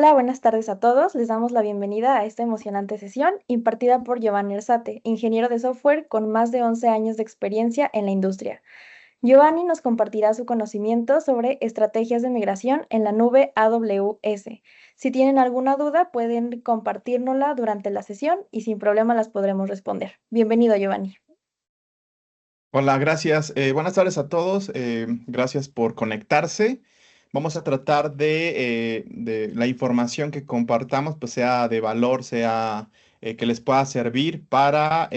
Hola, buenas tardes a todos. Les damos la bienvenida a esta emocionante sesión impartida por Giovanni Ersate, ingeniero de software con más de 11 años de experiencia en la industria. Giovanni nos compartirá su conocimiento sobre estrategias de migración en la nube AWS. Si tienen alguna duda, pueden compartírnosla durante la sesión y sin problema las podremos responder. Bienvenido, Giovanni. Hola, gracias. Buenas tardes a todos. Gracias por conectarse. Vamos a tratar de la información que compartamos, pues sea de valor, sea que les pueda servir para,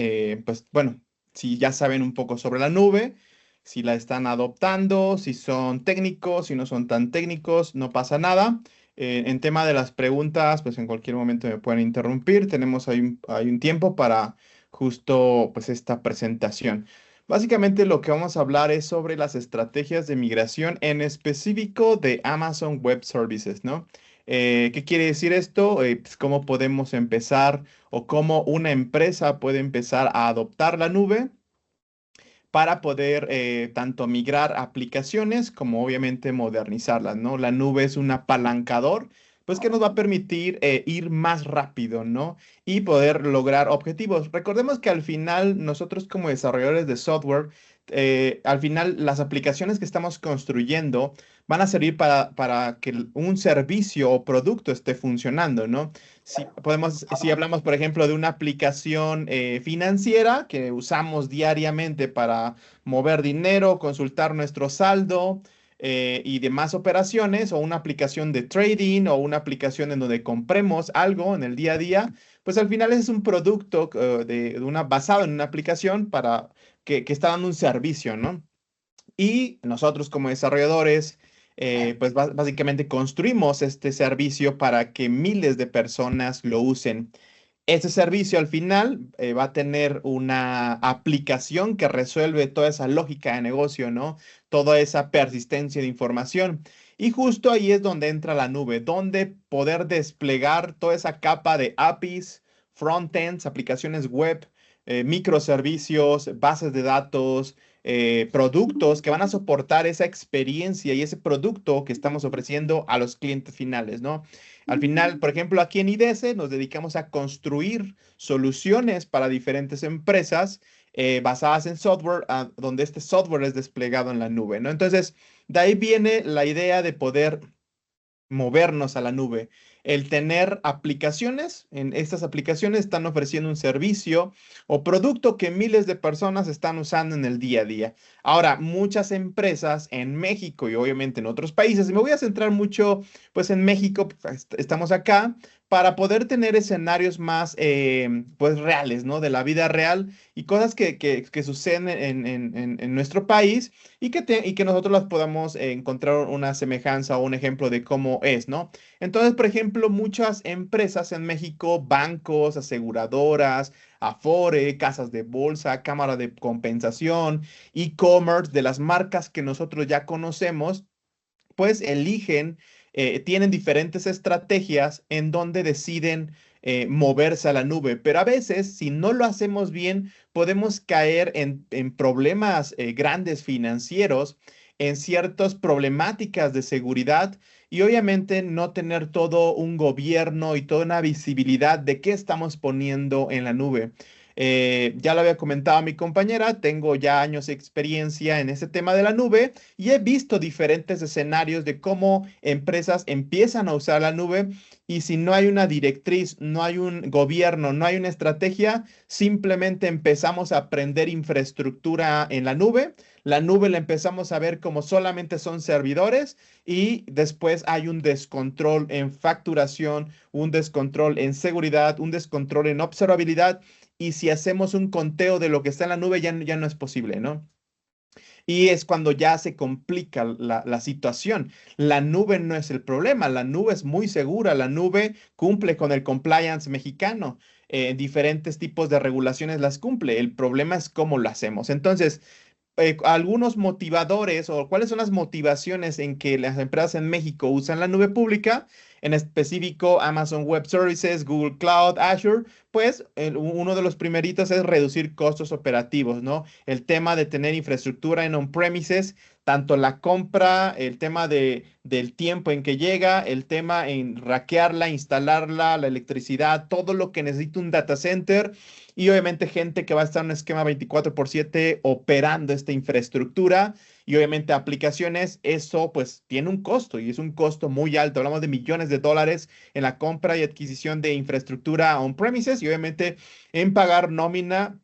pues bueno, si ya saben un poco sobre la nube, si la están adoptando, si son técnicos, si no son tan técnicos, no pasa nada. En tema de las preguntas, pues en cualquier momento me pueden interrumpir. Tenemos hay un tiempo para justo pues esta presentación. Básicamente lo que vamos a hablar es sobre las estrategias de migración en específico de Amazon Web Services, ¿no? ¿Qué quiere decir esto? Pues, cómo podemos empezar o cómo una empresa puede empezar a adoptar la nube para poder tanto migrar aplicaciones como obviamente modernizarlas, ¿no? La nube es un apalancador, pues que nos va a permitir ir más rápido, ¿no? Y poder lograr objetivos. Recordemos que al final nosotros como desarrolladores de software, al final las aplicaciones que estamos construyendo van a servir para que un servicio o producto esté funcionando, ¿no? Si hablamos, por ejemplo, de una aplicación financiera que usamos diariamente para mover dinero, consultar nuestro saldo y demás operaciones, o una aplicación de trading o una aplicación en donde compremos algo en el día a día, pues al final es un producto basado en una aplicación que está dando un servicio, ¿no? Y nosotros como desarrolladores, pues básicamente construimos este servicio para que miles de personas lo usen. Ese servicio al final va a tener una aplicación que resuelve toda esa lógica de negocio, ¿no? Toda esa persistencia de información. Y justo ahí es donde entra la nube, donde poder desplegar toda esa capa de APIs, frontends, aplicaciones web, microservicios, bases de datos, productos que van a soportar esa experiencia y ese producto que estamos ofreciendo a los clientes finales, ¿no? Al final, por ejemplo, aquí en IDESE nos dedicamos a construir soluciones para diferentes empresas basadas en software, donde este software es desplegado en la nube, ¿no? Entonces, de ahí viene la idea de poder movernos a la nube. El tener aplicaciones, en estas aplicaciones están ofreciendo un servicio o producto que miles de personas están usando en el día a día. Ahora, muchas empresas en México y obviamente en otros países, y me voy a centrar mucho pues en México, pues, estamos acá para poder tener escenarios más pues reales, ¿no? De la vida real y cosas que suceden en nuestro país y que nosotros las podamos encontrar una semejanza o un ejemplo de cómo es, ¿no? Entonces, por ejemplo, muchas empresas en México, bancos, aseguradoras, Afore, casas de bolsa, cámara de compensación, e-commerce, de las marcas que nosotros ya conocemos, pues eligen, tienen diferentes estrategias en donde deciden moverse a la nube, pero a veces, si no lo hacemos bien, podemos caer en problemas grandes financieros, en ciertas problemáticas de seguridad y obviamente no tener todo un gobierno y toda una visibilidad de qué estamos poniendo en la nube. Ya lo había comentado a mi compañera, tengo ya años de experiencia en ese tema de la nube y he visto diferentes escenarios de cómo empresas empiezan a usar la nube y si no hay una directriz, no hay un gobierno, no hay una estrategia, simplemente empezamos a aprender infraestructura en la nube. La nube la empezamos a ver como solamente son servidores y después hay un descontrol en facturación, un descontrol en seguridad, un descontrol en observabilidad y si hacemos un conteo de lo que está en la nube ya no es posible, ¿no? Y es cuando ya se complica la situación. La nube no es el problema, la nube es muy segura, la nube cumple con el compliance mexicano, diferentes tipos de regulaciones las cumple. El problema es cómo lo hacemos. Entonces, algunos motivadores o cuáles son las motivaciones en que las empresas en México usan la nube pública en específico Amazon Web Services, Google Cloud, Azure, pues uno de los primeritos es reducir costos operativos, ¿no? El tema de tener infraestructura en on-premises, tanto la compra, el tema del tiempo en que llega, el tema en rackearla, instalarla, la electricidad, todo lo que necesita un data center y obviamente gente que va a estar en un esquema 24/7 operando esta infraestructura y obviamente aplicaciones, eso pues tiene un costo y es un costo muy alto. Hablamos de millones de dólares en la compra y adquisición de infraestructura on-premises y obviamente en pagar nómina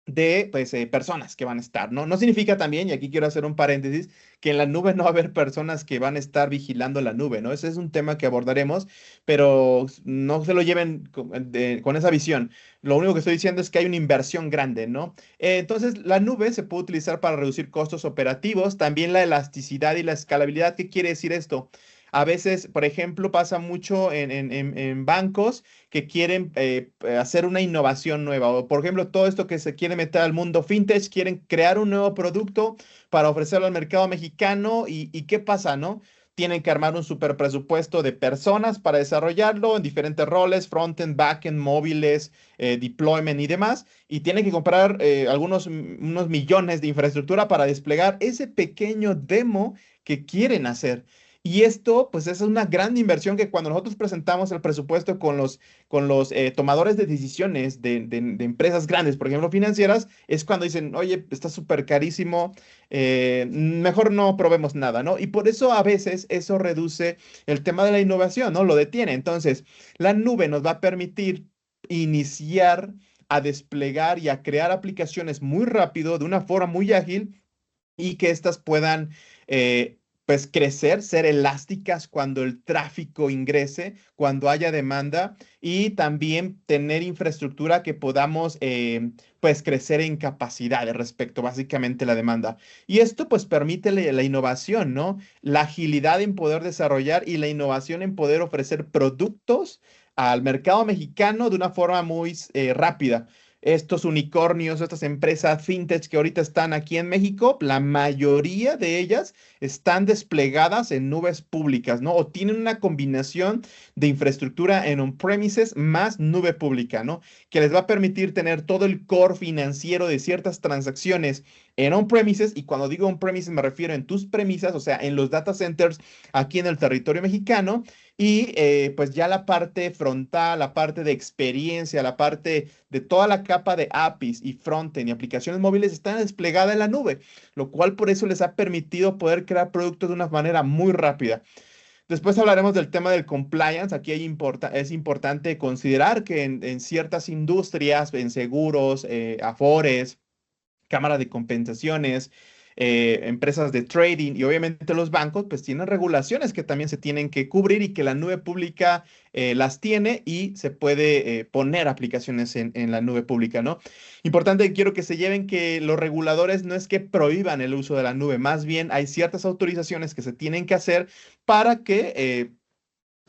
de pues, personas que van a estar, ¿no? No significa también, y aquí quiero hacer un paréntesis, que en la nube no va a haber personas que van a estar vigilando la nube, ¿no? Ese es un tema que abordaremos, pero no se lo lleven con esa visión. Lo único que estoy diciendo es que hay una inversión grande, ¿no? Entonces, la nube se puede utilizar para reducir costos operativos, también la elasticidad y la escalabilidad. ¿Qué quiere decir esto? A veces, por ejemplo, pasa mucho en bancos que quieren hacer una innovación nueva. O, por ejemplo, todo esto que se quiere meter al mundo fintech, quieren crear un nuevo producto para ofrecerlo al mercado mexicano. ¿Y qué pasa, no? Tienen que armar un super presupuesto de personas para desarrollarlo en diferentes roles, frontend, backend, móviles, deployment y demás. Y tienen que comprar unos millones de infraestructura para desplegar ese pequeño demo que quieren hacer. Y esto, pues, es una gran inversión que cuando nosotros presentamos el presupuesto con los tomadores de decisiones de empresas grandes, por ejemplo, financieras, es cuando dicen, oye, está súper carísimo, mejor no probemos nada, ¿no? Y por eso a veces eso reduce el tema de la innovación, ¿no? Lo detiene. Entonces, la nube nos va a permitir iniciar a desplegar y a crear aplicaciones muy rápido, de una forma muy ágil y que éstas puedan, pues, crecer, ser elásticas cuando el tráfico ingrese, cuando haya demanda y también tener infraestructura que podamos, pues, crecer en capacidades respecto básicamente a la demanda. Y esto, pues, permite la innovación, ¿no? La agilidad en poder desarrollar y la innovación en poder ofrecer productos al mercado mexicano de una forma muy rápida. Estos unicornios, estas empresas fintech que ahorita están aquí en México, la mayoría de ellas están desplegadas en nubes públicas, ¿no? O tienen una combinación de infraestructura en on-premises más nube pública, ¿no? Que les va a permitir tener todo el core financiero de ciertas transacciones en on-premises. Y cuando digo on-premises me refiero en tus premisas, o sea, en los data centers aquí en el territorio mexicano. Y pues ya la parte frontal, la parte de experiencia, la parte de toda la capa de APIs y frontend y aplicaciones móviles está desplegada en la nube, lo cual por eso les ha permitido poder crear productos de una manera muy rápida. Después hablaremos del tema del compliance. Aquí es importante considerar que en ciertas industrias, en seguros, afores, cámara de compensaciones, empresas de trading y obviamente los bancos, pues tienen regulaciones que también se tienen que cubrir y que la nube pública las tiene y se puede poner aplicaciones en la nube pública, ¿no? Importante, quiero que se lleven que los reguladores no es que prohíban el uso de la nube, más bien hay ciertas autorizaciones que se tienen que hacer para que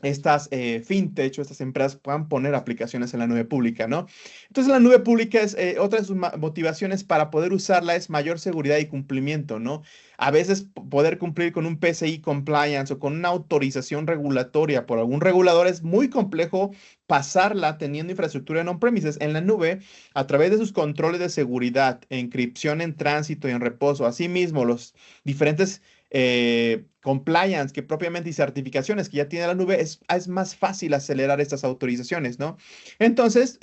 estas fintech o estas empresas puedan poner aplicaciones en la nube pública, ¿no? Entonces la nube pública es otra de sus motivaciones para poder usarla es mayor seguridad y cumplimiento, ¿no? A veces poder cumplir con un PCI compliance o con una autorización regulatoria por algún regulador es muy complejo pasarla teniendo infraestructura en on-premises. En la nube, a través de sus controles de seguridad, encripción en tránsito y en reposo, asimismo los diferentes compliance que propiamente y certificaciones que ya tiene la nube, es más fácil acelerar estas autorizaciones, ¿no? Entonces,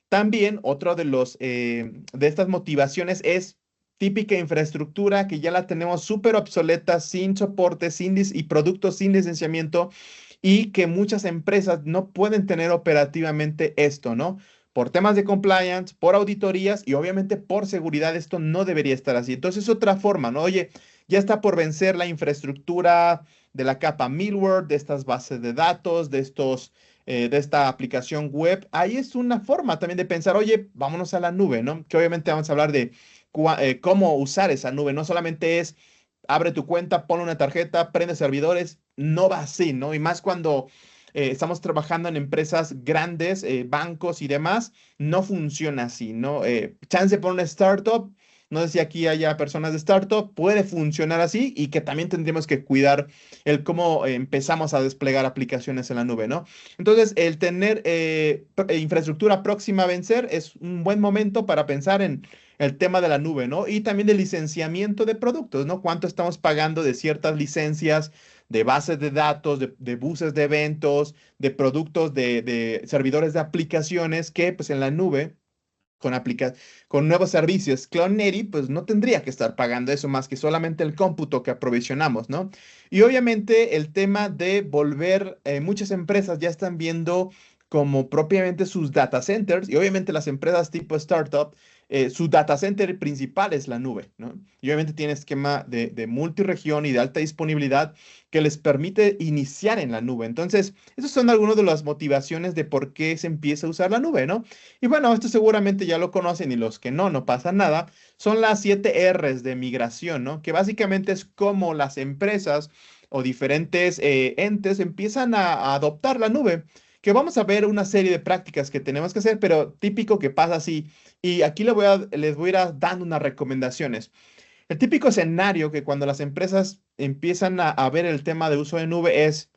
también otro de estas motivaciones es típica infraestructura que ya la tenemos súper obsoleta, sin soporte, y productos sin licenciamiento y que muchas empresas no pueden tener operativamente esto, ¿no? Por temas de compliance, por auditorías y obviamente por seguridad, esto no debería estar así. Entonces, otra forma, ¿no? Oye, ya está por vencer la infraestructura de la capa middleware, de estas bases de datos, de esta aplicación web. Ahí es una forma también de pensar, oye, vámonos a la nube, ¿no? Que obviamente vamos a hablar de cómo usar esa nube. No solamente es abre tu cuenta, pone una tarjeta, prende servidores. No va así, ¿no? Y más cuando estamos trabajando en empresas grandes, bancos y demás, no funciona así, ¿no? Chance por una startup No sé si aquí haya personas de startup, puede funcionar así y que también tendríamos que cuidar el cómo empezamos a desplegar aplicaciones en la nube, ¿no? Entonces, el tener infraestructura próxima a vencer es un buen momento para pensar en el tema de la nube, ¿no? Y también del licenciamiento de productos, ¿no? ¿Cuánto estamos pagando de ciertas licencias, de bases de datos, de buses de eventos, de productos, de servidores de aplicaciones que, pues, en la nube con, con nuevos servicios, Cloud Native, pues no tendría que estar pagando eso más que solamente el cómputo que aprovisionamos, ¿no? Y obviamente el tema de volver, muchas empresas ya están viendo como propiamente sus data centers y obviamente las empresas tipo startup, su data center principal es la nube, ¿no? Y obviamente tiene esquema de multiregión y de alta disponibilidad que les permite iniciar en la nube. Entonces, esas son algunas de las motivaciones de por qué se empieza a usar la nube, ¿no? Y bueno, esto seguramente ya lo conocen y los que no, no pasa nada. Son las 7 Rs de migración, ¿no? Que básicamente es como las empresas o diferentes entes empiezan a adoptar la nube. Que vamos a ver una serie de prácticas que tenemos que hacer, pero típico que pasa así. Y aquí les voy a ir dando unas recomendaciones. El típico escenario que cuando las empresas empiezan a ver el tema de uso de nube es,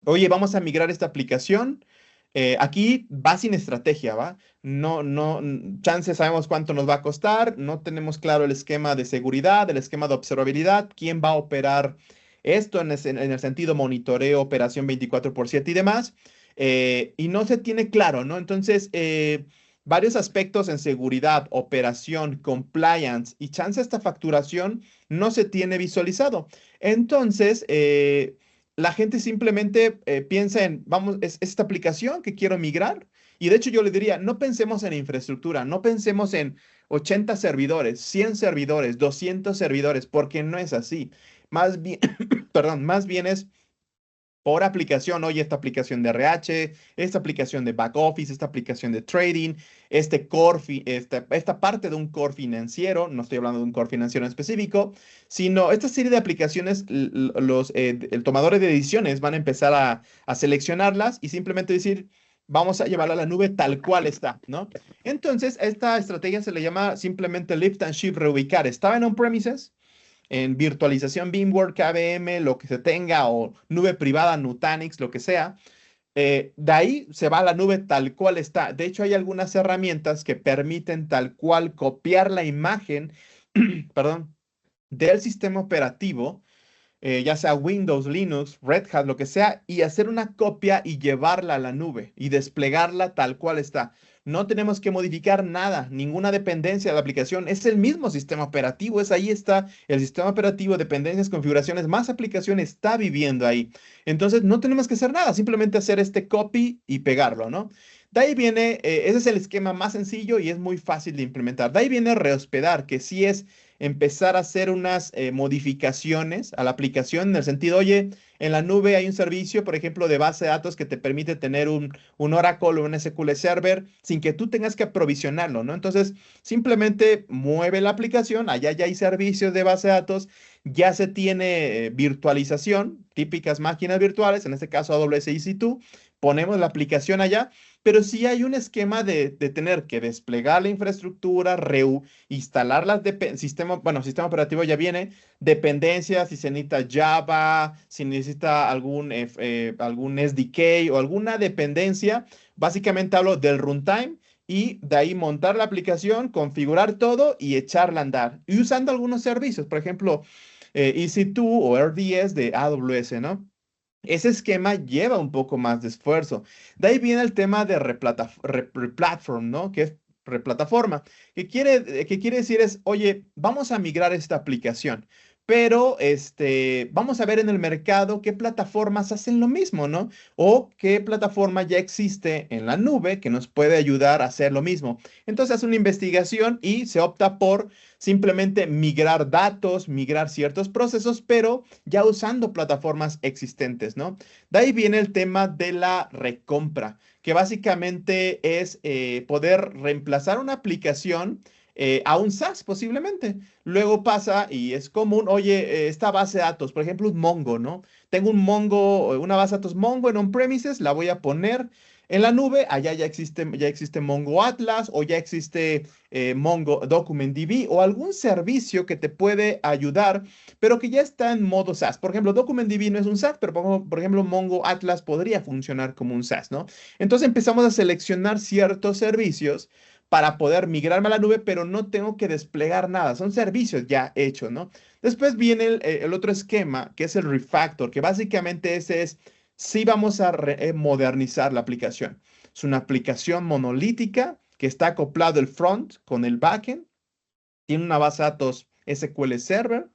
oye, vamos a migrar esta aplicación. Aquí va sin estrategia, ¿va? No, no, chance sabemos cuánto nos va a costar, no tenemos claro el esquema de seguridad, el esquema de observabilidad, quién va a operar esto en el sentido monitoreo, operación 24/7 y demás, y no se tiene claro, ¿no? Entonces, varios aspectos en seguridad, operación, compliance y chance esta facturación no se tiene visualizado. Entonces, la gente simplemente piensa en, vamos, es esta aplicación que quiero migrar. Y de hecho yo le diría, no pensemos en infraestructura, no pensemos en 80 servidores, 100 servidores, 200 servidores, porque no es así. Más bien, perdón, más bien es por aplicación, oye, esta aplicación de RH, esta aplicación de back office, esta aplicación de trading, este core, esta parte de un core financiero, no estoy hablando de un core financiero en específico, sino esta serie de aplicaciones, el tomadores de decisiones van a empezar a seleccionarlas y simplemente decir, vamos a llevarla a la nube tal cual está, ¿no? Entonces, esta estrategia se le llama simplemente lift and shift, reubicar. Estaba en on-premises, en virtualización VMware, KVM, lo que se tenga, o nube privada, Nutanix, lo que sea. De ahí se va a la nube tal cual está. De hecho, hay algunas herramientas que permiten tal cual copiar la imagen, perdón, del sistema operativo, ya sea Windows, Linux, Red Hat, lo que sea, y hacer una copia y llevarla a la nube y desplegarla tal cual está. No tenemos que modificar nada, ninguna dependencia de la aplicación. Es el mismo sistema operativo, es ahí está el sistema operativo, dependencias, configuraciones, más aplicación está viviendo ahí. Entonces no tenemos que hacer nada, simplemente hacer este copy y pegarlo, ¿no? De ahí viene, ese es el esquema más sencillo y es muy fácil de implementar. De ahí viene rehospedar, que sí es empezar a hacer unas modificaciones a la aplicación en el sentido, oye, en la nube hay un servicio, por ejemplo, de base de datos que te permite tener un Oracle o un SQL Server sin que tú tengas que aprovisionarlo, ¿no? Entonces, simplemente mueve la aplicación, allá ya hay servicios de base de datos, ya se tiene virtualización, típicas máquinas virtuales, en este caso AWS EC2, ponemos la aplicación allá. Pero sí hay un esquema de tener que desplegar la infraestructura, instalar las sistemas, bueno, sistema operativo ya viene, dependencias, si se necesita Java, si necesita algún SDK o alguna dependencia, básicamente hablo del runtime y de ahí montar la aplicación, configurar todo y echarla a andar. Y usando algunos servicios, por ejemplo, EC2 o RDS de AWS, ¿no? Ese esquema lleva un poco más de esfuerzo. De ahí viene el tema de replatform, ¿no? Que es replataforma. ¿Qué quiere decir? Es, oye, vamos a migrar esta aplicación, pero vamos a ver en el mercado qué plataformas hacen lo mismo, ¿no? O qué plataforma ya existe en la nube que nos puede ayudar a hacer lo mismo. Entonces hace una investigación y se opta por simplemente migrar datos, migrar ciertos procesos, pero ya usando plataformas existentes, ¿no? De ahí viene el tema de la recompra, que básicamente es poder reemplazar una aplicación a un SaaS posiblemente. Luego pasa y es común, oye, esta base de datos, por ejemplo, un Mongo, ¿no? Tengo un Mongo, una base de datos Mongo en on-premises, la voy a poner. En la nube, allá ya existe Mongo Atlas o ya existe Mongo DocumentDB o algún servicio que te puede ayudar, pero que ya está en modo SaaS. Por ejemplo, DocumentDB no es un SaaS, pero por ejemplo, Mongo Atlas podría funcionar como un SaaS, ¿no? Entonces empezamos a seleccionar ciertos servicios para poder migrarme a la nube, pero no tengo que desplegar nada. Son servicios ya hechos, ¿no? Después viene el otro esquema, que es el refactor, que básicamente ese es si vamos a modernizar la aplicación. Es una aplicación monolítica que está acoplado el front con el backend, tiene una base de datos SQL Server.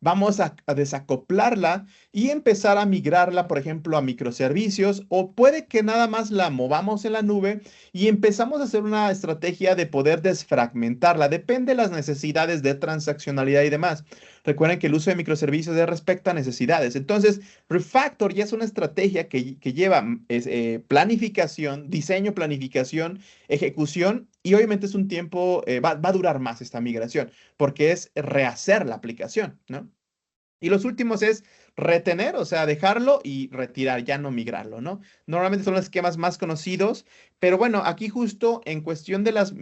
Vamos a desacoplarla y empezar a migrarla, por ejemplo, a microservicios, o puede que nada más la movamos en la nube y empezamos a hacer una estrategia de poder desfragmentarla. Depende de las necesidades de transaccionalidad y demás. Recuerden que el uso de microservicios es respecto a necesidades. Entonces, Refactor ya es una estrategia que lleva planificación, diseño, planificación, ejecución, y obviamente es un tiempo, va a durar más esta migración porque es rehacer la aplicación, ¿no? Y los últimos es retener, o sea, dejarlo y retirar, ya no migrarlo, ¿no? Normalmente son los esquemas más conocidos, pero bueno, aquí justo en cuestión de las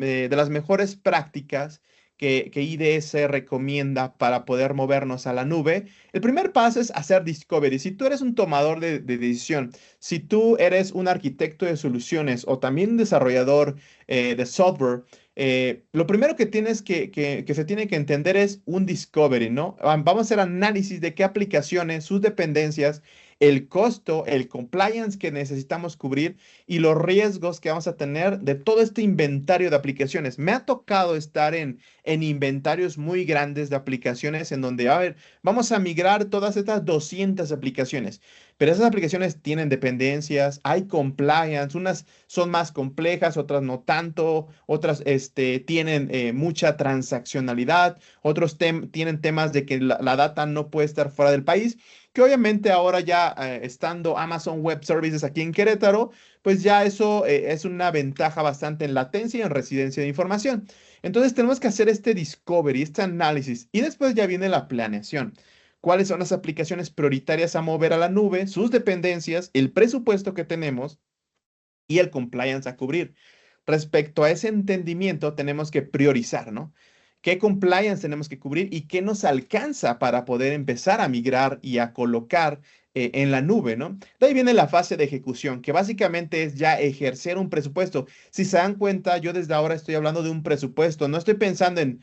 mejores prácticas que IDS recomienda para poder movernos a la nube, el primer paso es hacer discovery. Si tú eres un tomador de decisión, si tú eres un arquitecto de soluciones o también un desarrollador de software, lo primero que que se tiene que entender es un discovery, ¿no? Vamos a hacer análisis de qué aplicaciones, sus dependencias, el costo, el compliance que necesitamos cubrir y los riesgos que vamos a tener de todo este inventario de aplicaciones. Me ha tocado estar en inventarios muy grandes de aplicaciones en donde, a ver, vamos a migrar todas estas 200 aplicaciones, pero esas aplicaciones tienen dependencias, hay compliance, unas son más complejas, otras no tanto, otras tienen mucha transaccionalidad, otros tienen temas de que la data no puede estar fuera del país, que obviamente ahora ya estando Amazon Web Services aquí en Querétaro, pues ya eso es una ventaja bastante en latencia y en residencia de información. Entonces tenemos que hacer este discovery, este análisis, y después ya viene la planeación. ¿Cuáles son las aplicaciones prioritarias a mover a la nube, sus dependencias, el presupuesto que tenemos y el compliance a cubrir? Respecto a ese entendimiento, tenemos que priorizar, ¿no? ¿Qué compliance tenemos que cubrir y qué nos alcanza para poder empezar a migrar y a colocar en la nube, ¿no? De ahí viene la fase de ejecución, que básicamente es ya ejercer un presupuesto. Si se dan cuenta, yo desde ahora estoy hablando de un presupuesto, no estoy pensando en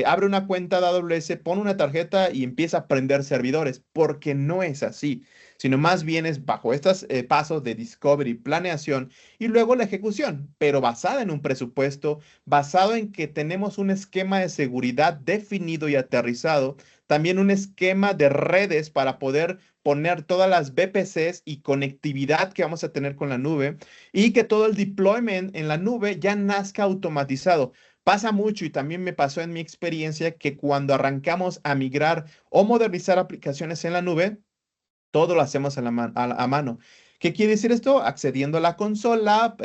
abre una cuenta de AWS, pone una tarjeta y empieza a prender servidores, porque no es así, sino más bien es bajo estos pasos de discovery, planeación y luego la ejecución, pero basada en un presupuesto, basado en que tenemos un esquema de seguridad definido y aterrizado, también un esquema de redes para poder poner todas las VPCs y conectividad que vamos a tener con la nube y que todo el deployment en la nube ya nazca automatizado. Pasa mucho y también me pasó en mi experiencia que cuando arrancamos a migrar o modernizar aplicaciones en la nube, todo lo hacemos a mano. ¿Qué quiere decir esto? Accediendo a la consola,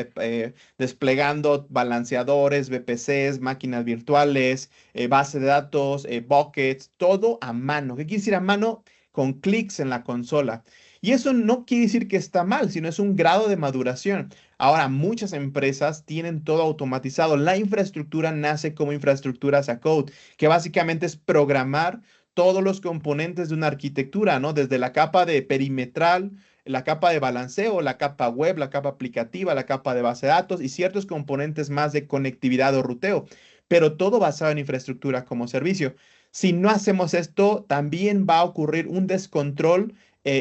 desplegando balanceadores, VPCs, máquinas virtuales, base de datos, buckets, todo a mano. ¿Qué quiere decir a mano? Con clics en la consola. Y eso no quiere decir que está mal, sino es un grado de maduración. Ahora, muchas empresas tienen todo automatizado. La infraestructura nace como infraestructura as a code, que básicamente es programar todos los componentes de una arquitectura, ¿no? Desde la capa de perimetral, la capa de balanceo, la capa web, la capa aplicativa, la capa de base de datos y ciertos componentes más de conectividad o ruteo, pero todo basado en infraestructura como servicio. Si no hacemos esto, también va a ocurrir un descontrol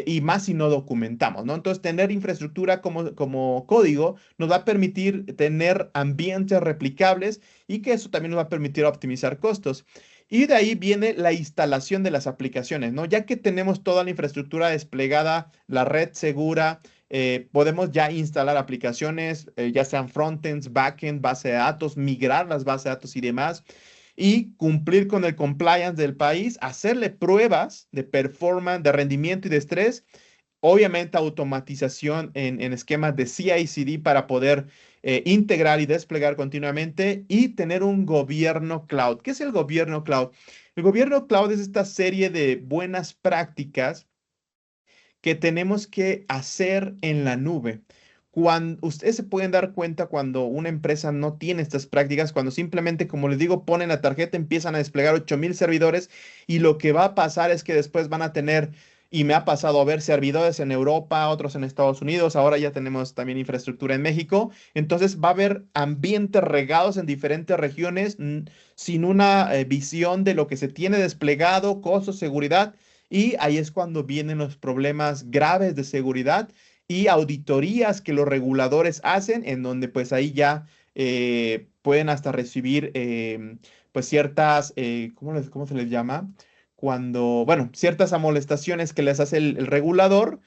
y más si no documentamos, ¿no? Entonces, tener infraestructura como código nos va a permitir tener ambientes replicables y que eso también nos va a permitir optimizar costos. Y de ahí viene la instalación de las aplicaciones, ¿no? Ya que tenemos toda la infraestructura desplegada, la red segura, podemos ya instalar aplicaciones, ya sean frontends, backends, base de datos, migrar las bases de datos y demás, y cumplir con el compliance del país, hacerle pruebas de performance, de rendimiento y de estrés. Obviamente automatización en esquemas de CI/CD para poder integrar y desplegar continuamente y tener un gobierno cloud. ¿Qué es el gobierno cloud? El gobierno cloud es esta serie de buenas prácticas que tenemos que hacer en la nube. Cuando ustedes se pueden dar cuenta cuando una empresa no tiene estas prácticas, cuando simplemente, como les digo, ponen la tarjeta, empiezan a desplegar 8000 servidores y lo que va a pasar es que después van a tener, y me ha pasado a ver servidores en Europa, otros en Estados Unidos, ahora ya tenemos también infraestructura en México, entonces va a haber ambientes regados en diferentes regiones sin una visión de lo que se tiene desplegado, costos, seguridad, y ahí es cuando vienen los problemas graves de seguridad y auditorías que los reguladores hacen, en donde pues ahí ya pueden hasta recibir pues ciertas, cómo se les llama? Cuando, bueno, ciertas amonestaciones que les hace el regulador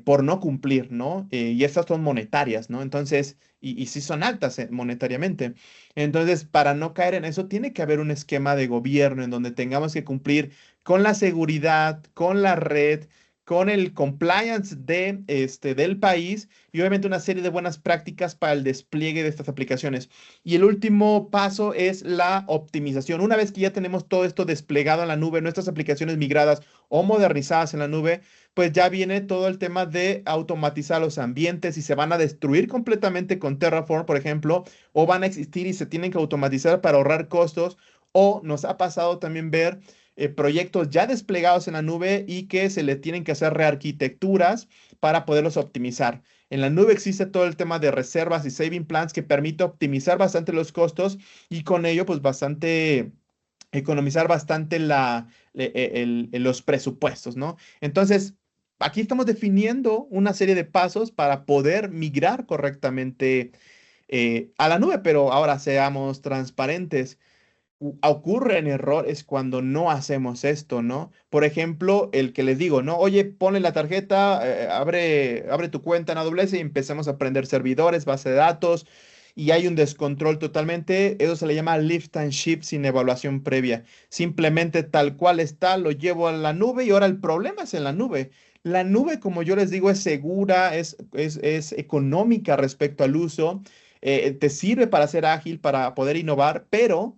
por no cumplir, ¿no? Y estas son monetarias, ¿no? Entonces, y sí son altas monetariamente. Entonces, para no caer en eso, tiene que haber un esquema de gobierno en donde tengamos que cumplir con la seguridad, con la red, con el compliance del país y obviamente una serie de buenas prácticas para el despliegue de estas aplicaciones. Y el último paso es la optimización. Una vez que ya tenemos todo esto desplegado en la nube, nuestras aplicaciones migradas o modernizadas en la nube, pues ya viene todo el tema de automatizar los ambientes y se van a destruir completamente con Terraform, por ejemplo, o van a existir y se tienen que automatizar para ahorrar costos. O nos ha pasado también ver proyectos ya desplegados en la nube y que se le tienen que hacer rearquitecturas para poderlos optimizar. En la nube existe todo el tema de reservas y saving plans que permite optimizar bastante los costos y con ello pues bastante economizar bastante los presupuestos, ¿no? Entonces, aquí estamos definiendo una serie de pasos para poder migrar correctamente a la nube, pero ahora seamos transparentes. Ocurren errores cuando no hacemos esto, ¿no? Por ejemplo, el que les digo, ¿no? Oye, ponle la tarjeta, abre tu cuenta en AWS y empecemos a aprender servidores, base de datos, y hay un descontrol totalmente. Eso se le llama lift and shift sin evaluación previa. Simplemente tal cual está, lo llevo a la nube y ahora el problema es en la nube. La nube, como yo les digo, es segura, es económica respecto al uso, te sirve para ser ágil, para poder innovar, pero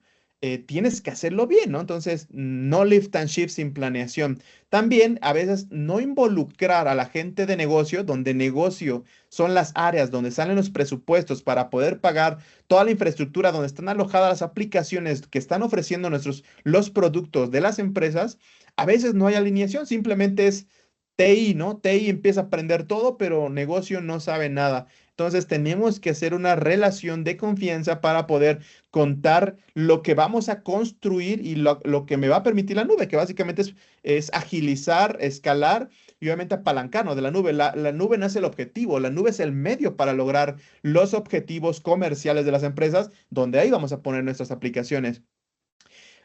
tienes que hacerlo bien, ¿no? Entonces, no lift and shift sin planeación. También a veces no involucrar a la gente de negocio, donde negocio son las áreas donde salen los presupuestos para poder pagar toda la infraestructura, donde están alojadas las aplicaciones que están ofreciendo los productos de las empresas. A veces no hay alineación, simplemente es TI, ¿no? TI empieza a aprender todo, pero negocio no sabe nada. Entonces tenemos que hacer una relación de confianza para poder contar lo que vamos a construir y lo que me va a permitir la nube, que básicamente es agilizar, escalar y obviamente apalancarnos de la nube. La nube no es el objetivo, la nube es el medio para lograr los objetivos comerciales de las empresas, donde ahí vamos a poner nuestras aplicaciones.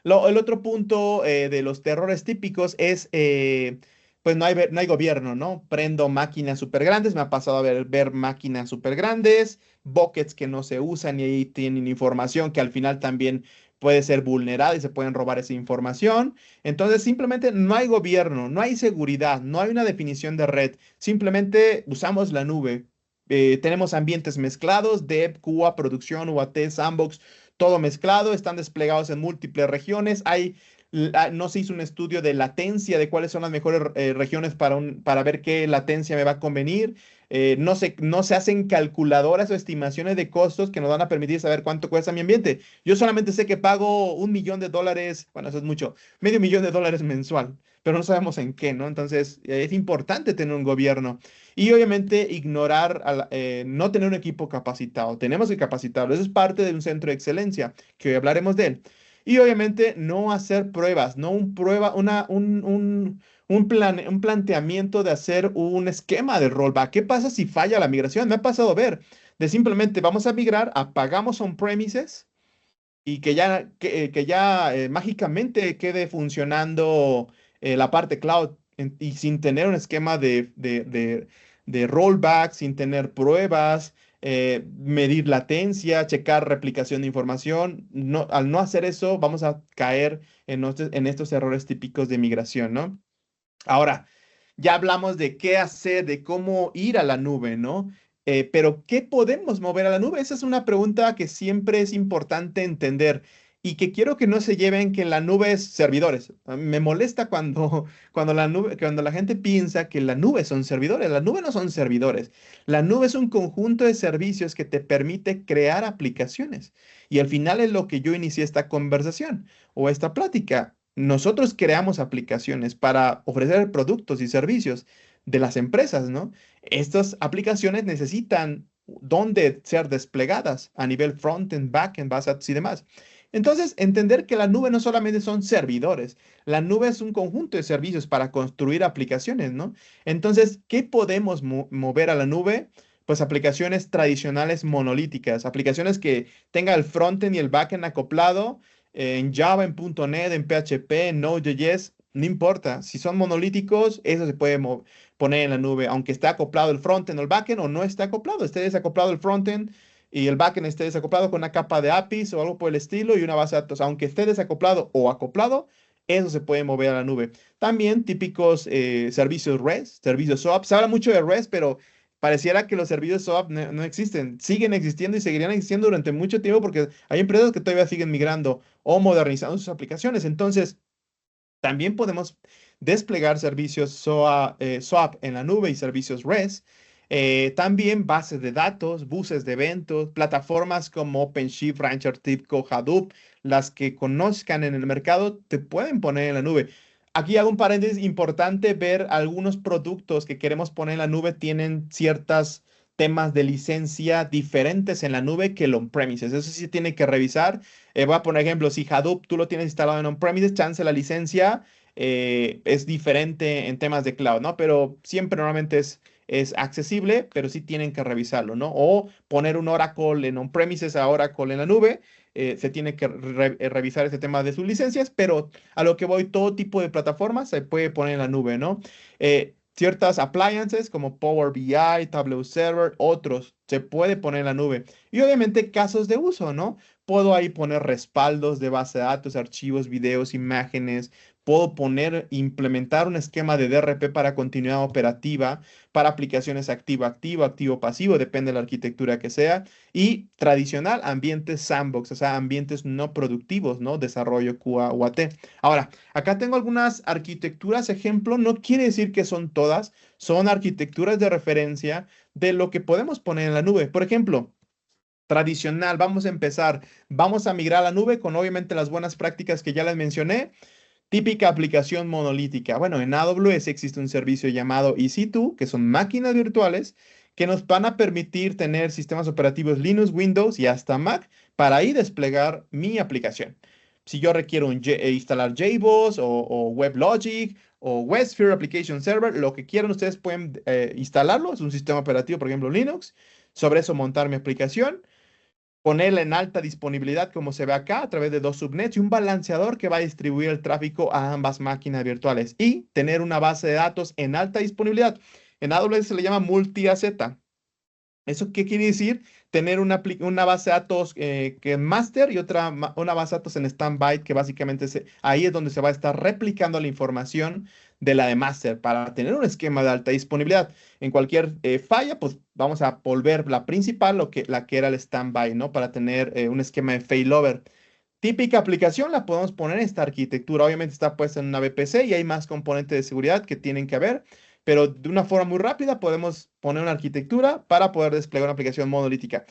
El otro punto de los terrores típicos es, pues no hay gobierno, ¿no? Prendo máquinas súper grandes, me ha pasado a ver máquinas súper grandes, buckets que no se usan y ahí tienen información que al final también puede ser vulnerada y se pueden robar esa información. Entonces, simplemente no hay gobierno, no hay seguridad, no hay una definición de red, simplemente usamos la nube. Tenemos ambientes mezclados, dev, QA, producción, UAT, sandbox, todo mezclado, están desplegados en múltiples regiones. No se hizo un estudio de latencia, de cuáles son las mejores regiones para ver qué latencia me va a convenir. No se hacen calculadoras o estimaciones de costos que nos van a permitir saber cuánto cuesta mi ambiente. Yo solamente sé que pago $1 millón, bueno, eso es mucho, $500,000 mensual, pero no sabemos en qué, ¿no? Entonces, es importante tener un gobierno. Y obviamente ignorar, no tener un equipo capacitado. Tenemos que capacitarlo. Eso es parte de un centro de excelencia, que hoy hablaremos de él. Y obviamente no hacer pruebas, no un prueba, un planteamiento de hacer un esquema de rollback. ¿Qué pasa si falla la migración? Me ha pasado a ver de simplemente vamos a migrar, apagamos on-premises y que ya mágicamente quede funcionando la parte cloud y sin tener un esquema de rollback, sin tener pruebas, medir latencia, checar replicación de información. No, al no hacer eso, vamos a caer en estos errores típicos de migración, ¿no? Ahora, ya hablamos de qué hacer, de cómo ir a la nube, ¿no? Pero ¿qué podemos mover a la nube? Esa es una pregunta que siempre es importante entender. y que quiero que no se lleven que la nube es servidores. Me molesta cuando la gente piensa que la nube son servidores. La nube no son servidores. La nube es un conjunto de servicios que te permite crear aplicaciones. Y al final es lo que yo inicié esta conversación o esta plática. Nosotros creamos aplicaciones para ofrecer productos y servicios de las empresas, ¿no? Estas aplicaciones necesitan dónde ser desplegadas a nivel frontend, backend, base de datos y demás. Entonces, entender que la nube no solamente son servidores, la nube es un conjunto de servicios para construir aplicaciones, ¿no? Entonces, ¿qué podemos mover a la nube? Pues aplicaciones tradicionales monolíticas, aplicaciones que tenga el frontend y el backend acoplado en Java, en .NET, en PHP, en Node.js, no importa. Si son monolíticos, eso se puede poner en la nube, aunque esté acoplado el frontend o el backend o no esté acoplado, esté desacoplado el frontend y el backend esté desacoplado con una capa de APIs o algo por el estilo y una base de datos, aunque esté desacoplado o acoplado, eso se puede mover a la nube. También típicos servicios REST, servicios SOAP. Se habla mucho de REST, pero pareciera que los servicios SOAP no existen. Siguen existiendo y seguirían existiendo durante mucho tiempo porque hay empresas que todavía siguen migrando o modernizando sus aplicaciones. Entonces, también podemos desplegar servicios SOAP en la nube y servicios REST. También bases de datos, buses de eventos, plataformas como OpenShift, Rancher, TIBCO, Hadoop, las que conozcan en el mercado, te pueden poner en la nube. Aquí hago un paréntesis importante, ver algunos productos que queremos poner en la nube tienen ciertos temas de licencia diferentes en la nube que el on-premises. Eso sí tiene que revisar. Voy a poner ejemplo, si Hadoop tú lo tienes instalado en on-premises, chance la licencia es diferente en temas de cloud, ¿no? Pero siempre normalmente es accesible, pero sí tienen que revisarlo, ¿no? O poner un Oracle en on-premises a Oracle en la nube, se tiene que revisar ese tema de sus licencias, pero a lo que voy, todo tipo de plataformas se puede poner en la nube, ¿no? Ciertas appliances como Power BI, Tableau Server, otros, se puede poner en la nube. Y obviamente casos de uso, ¿no? Puedo ahí poner respaldos de base de datos, archivos, videos, imágenes. Puedo poner, implementar un esquema de DRP para continuidad operativa, para aplicaciones activo-activo, activo-pasivo, depende de la arquitectura que sea. Y tradicional, ambientes sandbox, o sea, ambientes no productivos, ¿no? Desarrollo QA o AT. Ahora, acá tengo algunas arquitecturas, ejemplo, no quiere decir que son todas, son arquitecturas de referencia de lo que podemos poner en la nube. Por ejemplo, tradicional, vamos a empezar, vamos a migrar a la nube con obviamente las buenas prácticas que ya les mencioné. Típica aplicación monolítica. Bueno, en AWS existe un servicio llamado EC2, que son máquinas virtuales que nos van a permitir tener sistemas operativos Linux, Windows y hasta Mac para ahí desplegar mi aplicación. Si yo requiero instalar JBoss o WebLogic o WebSphere Application Server, lo que quieran, ustedes pueden instalarlo. Es un sistema operativo, por ejemplo, Linux. Sobre eso montar mi aplicación, ponerla en alta disponibilidad como se ve acá a través de dos subnets y un balanceador que va a distribuir el tráfico a ambas máquinas virtuales y tener una base de datos en alta disponibilidad. En AWS se le llama multi-AZ. ¿Eso qué quiere decir? Tener una base de datos que es master y una base de datos en standby, que básicamente ahí es donde se va a estar replicando la información de la de master para tener un esquema de alta disponibilidad. En cualquier falla, pues vamos a volver la principal, la que era el standby, ¿no? Para tener un esquema de failover. Típica aplicación la podemos poner en esta arquitectura. Obviamente está puesta en una VPC y hay más componentes de seguridad que tienen que haber, pero de una forma muy rápida podemos poner una arquitectura para poder desplegar una aplicación monolítica.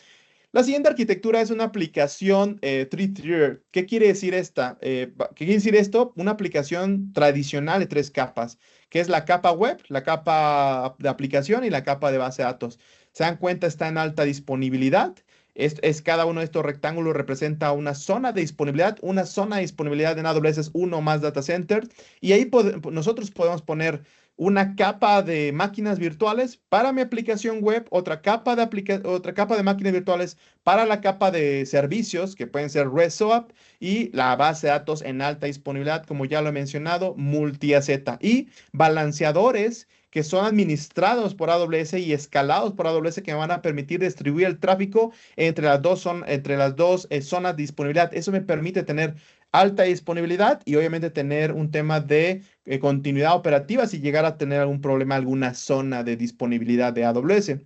La siguiente arquitectura es una aplicación three-tier. ¿Qué quiere decir esta? ¿Qué quiere decir esto? Una aplicación tradicional de tres capas, que es la capa web, la capa de aplicación y la capa de base de datos. Se dan cuenta, está en alta disponibilidad. Cada uno de estos rectángulos representa una zona de disponibilidad. Una zona de disponibilidad en AWS es uno o más data centers. Y ahí nosotros podemos poner una capa de máquinas virtuales para mi aplicación web, otra capa de máquinas virtuales para la capa de servicios, que pueden ser REST SOAP, y la base de datos en alta disponibilidad, como ya lo he mencionado, multi-AZ, y balanceadores que son administrados por AWS y escalados por AWS que me van a permitir distribuir el tráfico entre las dos zonas de disponibilidad. Eso me permite tener alta disponibilidad y obviamente tener un tema de continuidad operativa si llegara a tener algún problema, alguna zona de disponibilidad de AWS.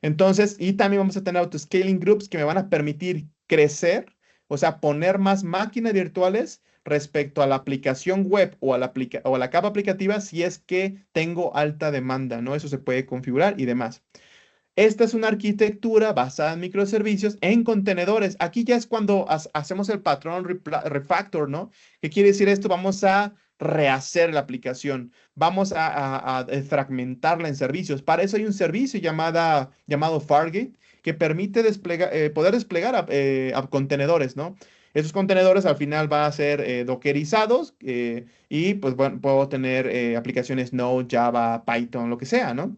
Entonces, y también vamos a tener auto-scaling groups que me van a permitir crecer O sea, poner más máquinas virtuales respecto a la aplicación web o o a la capa aplicativa si es que tengo alta demanda, ¿no? Eso se puede configurar y demás. Esta es una arquitectura basada en microservicios en contenedores. Aquí ya es cuando hacemos el patrón refactor, ¿no? ¿Qué quiere decir esto? Vamos a rehacer la aplicación. Vamos a fragmentarla en servicios. Para eso hay un servicio llamado Fargate que permite poder desplegar a contenedores, ¿no? Esos contenedores al final van a ser dockerizados y pues bueno, puedo tener aplicaciones Node, Java, Python, lo que sea, ¿no?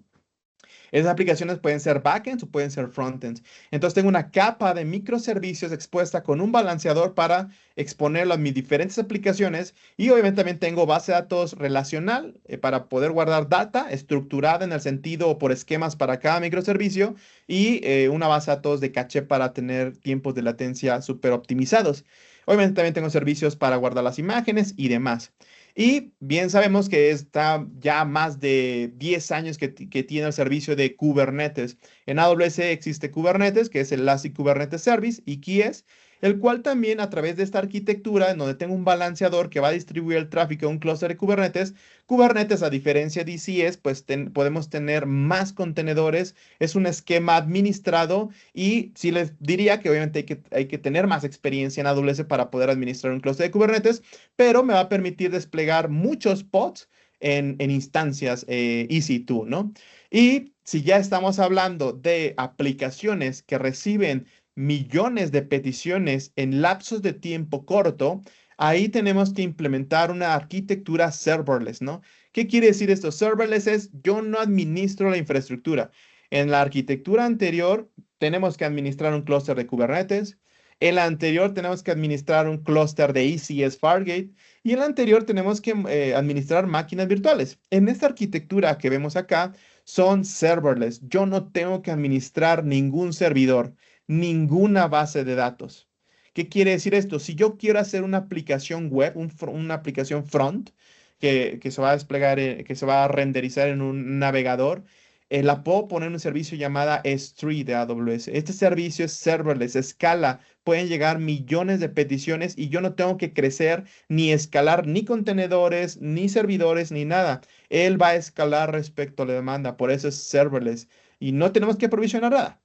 Esas aplicaciones pueden ser backends o pueden ser frontends. Entonces tengo una capa de microservicios expuesta con un balanceador para exponerlo a mis diferentes aplicaciones y obviamente también tengo base de datos relacional para poder guardar data estructurada en el sentido o por esquemas para cada microservicio y una base de datos de caché para tener tiempos de latencia súper optimizados. Obviamente también tengo servicios para guardar las imágenes y demás. Y bien sabemos que está ya más de 10 años que tiene el servicio de Kubernetes. En AWS existe Kubernetes, que es el Elastic Kubernetes Service, y KES, el cual también a través de esta arquitectura, en donde tengo un balanceador que va a distribuir el tráfico a un clúster de Kubernetes, Kubernetes, a diferencia de ECS, pues podemos tener más contenedores, es un esquema administrado y sí les diría que obviamente hay que tener más experiencia en AWS para poder administrar un clúster de Kubernetes, pero me va a permitir desplegar muchos pods en instancias EC2, ¿no? Y si ya estamos hablando de aplicaciones que reciben millones de peticiones en lapsos de tiempo corto, ahí tenemos que implementar una arquitectura serverless, ¿no? ¿Qué quiere decir esto? Serverless es yo no administro la infraestructura. En la arquitectura anterior tenemos que administrar un clúster de Kubernetes. En la anterior tenemos que administrar un clúster de ECS Fargate y en la anterior tenemos que administrar máquinas virtuales. En esta arquitectura que vemos acá son serverless. Yo no tengo que administrar ningún servidor, ninguna base de datos. ¿Qué quiere decir esto? Si yo quiero hacer una aplicación web, una aplicación front que se va a desplegar, que se va a renderizar en un navegador, la puedo poner en un servicio llamada S3 de AWS. Este servicio es serverless, escala, pueden llegar millones de peticiones y yo no tengo que crecer ni escalar ni contenedores, ni servidores, ni nada. Él va a escalar respecto a la demanda, por eso es serverless y no tenemos que provisionar nada.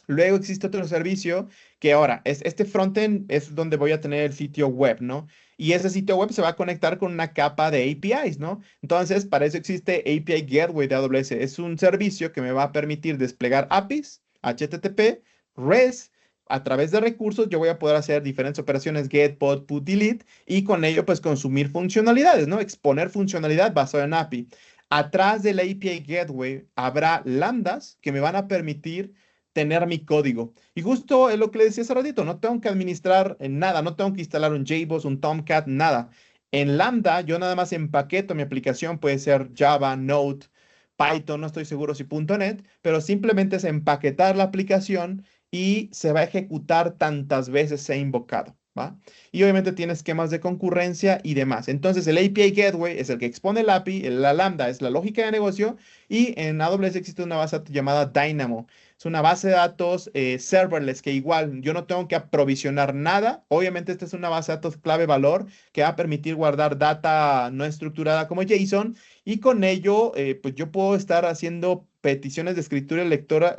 Luego existe otro servicio que ahora este frontend es donde voy a tener el sitio web, ¿no? Y ese sitio web se va a conectar con una capa de APIs, ¿no? Entonces, para eso existe API Gateway de AWS. Es un servicio que me va a permitir desplegar APIs, HTTP, REST. A través de recursos yo voy a poder hacer diferentes operaciones get, pod, put, delete y con ello pues consumir funcionalidades, ¿no? Exponer funcionalidad basada en API. Atrás del API Gateway habrá lambdas que me van a permitir tener mi código. Y justo es lo que le decía hace ratito, no tengo que administrar en nada, no tengo que instalar un JBoss, un Tomcat, nada. En Lambda yo nada más empaqueto mi aplicación, puede ser Java, Node, Python, no estoy seguro si .NET, pero simplemente es empaquetar la aplicación y se va a ejecutar tantas veces sea invocado, ¿va? Y obviamente tiene esquemas de concurrencia y demás. Entonces el API Gateway es el que expone el API, la Lambda es la lógica de negocio y en AWS existe una base llamada Dynamo. Es una base de datos serverless que igual yo no tengo que aprovisionar nada. Obviamente esta es una base de datos clave valor que va a permitir guardar data no estructurada como JSON y con ello pues yo puedo estar haciendo peticiones de escritura y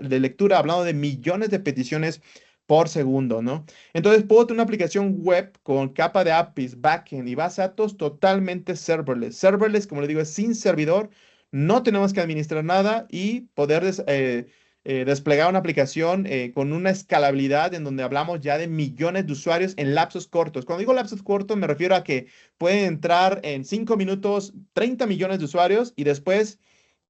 de lectura, hablando de millones de peticiones por segundo, ¿no? Entonces puedo tener una aplicación web con capa de APIs, backend y base de datos totalmente serverless. Serverless, como le digo, es sin servidor, no tenemos que administrar nada y poder desplegar una aplicación con una escalabilidad en donde hablamos ya de millones de usuarios en lapsos cortos. Cuando digo lapsos cortos me refiero a que pueden entrar en 5 minutos 30 millones de usuarios y después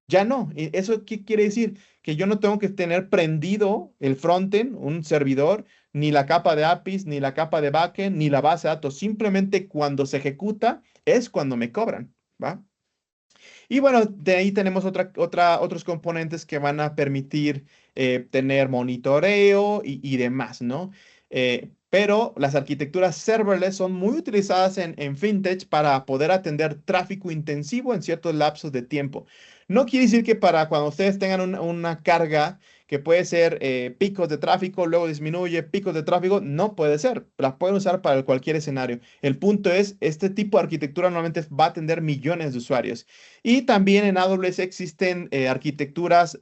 ya no. ¿Eso qué quiere decir? Que yo no tengo que tener prendido el frontend, un servidor, ni la capa de APIs, ni la capa de backend, ni la base de datos. Simplemente cuando se ejecuta es cuando me cobran, ¿va? Y bueno, de ahí tenemos otros componentes que van a permitir tener monitoreo y demás, ¿no? Pero las arquitecturas serverless son muy utilizadas en fintech para poder atender tráfico intensivo en ciertos lapsos de tiempo. No quiere decir que para cuando ustedes tengan una carga que puede ser picos de tráfico, luego disminuye, picos de tráfico, no puede ser. Las pueden usar para cualquier escenario. El punto es, este tipo de arquitectura normalmente va a atender millones de usuarios. Y también en AWS existen arquitecturas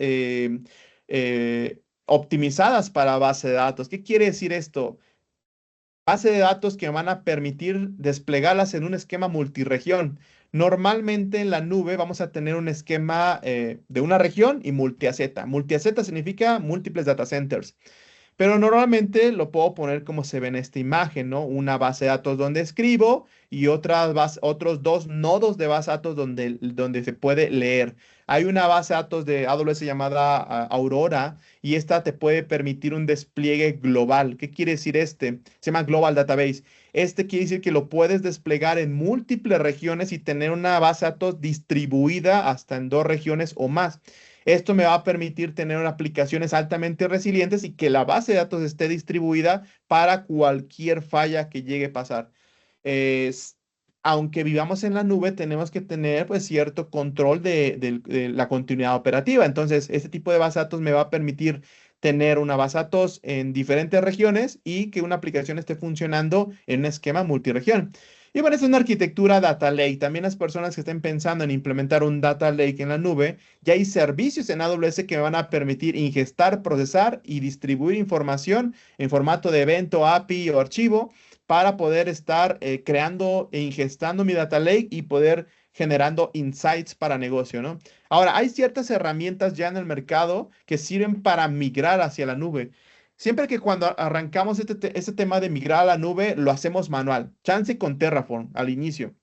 optimizadas para base de datos. ¿Qué quiere decir esto? Base de datos que van a permitir desplegarlas en un esquema multiregión. Normalmente en la nube vamos a tener un esquema de una región y multi-AZ. Multi-AZ significa múltiples data centers. Pero normalmente lo puedo poner como se ve en esta imagen, ¿no? Una base de datos donde escribo y otros dos nodos de base de datos donde se puede leer. Hay una base de datos de AWS llamada Aurora y esta te puede permitir un despliegue global. ¿Qué quiere decir este? Se llama Global Database. Este quiere decir que lo puedes desplegar en múltiples regiones y tener una base de datos distribuida hasta en 2 regiones o más. Esto me va a permitir tener aplicaciones altamente resilientes y que la base de datos esté distribuida para cualquier falla que llegue a pasar. Es- Aunque vivamos en la nube, tenemos que tener pues cierto control de la continuidad operativa. Entonces, este tipo de base de datos me va a permitir tener una base de datos en diferentes regiones y que una aplicación esté funcionando en un esquema multiregión. Y bueno, es una arquitectura data lake. También las personas que estén pensando en implementar un data lake en la nube, ya hay servicios en AWS que me van a permitir ingestar, procesar y distribuir información en formato de evento, API o archivo para poder estar creando e ingestando mi data lake y poder generando insights para negocio, ¿no? Ahora, hay ciertas herramientas ya en el mercado que sirven para migrar hacia la nube. Siempre que cuando arrancamos este tema de migrar a la nube, lo hacemos manual, chance con Terraform al inicio.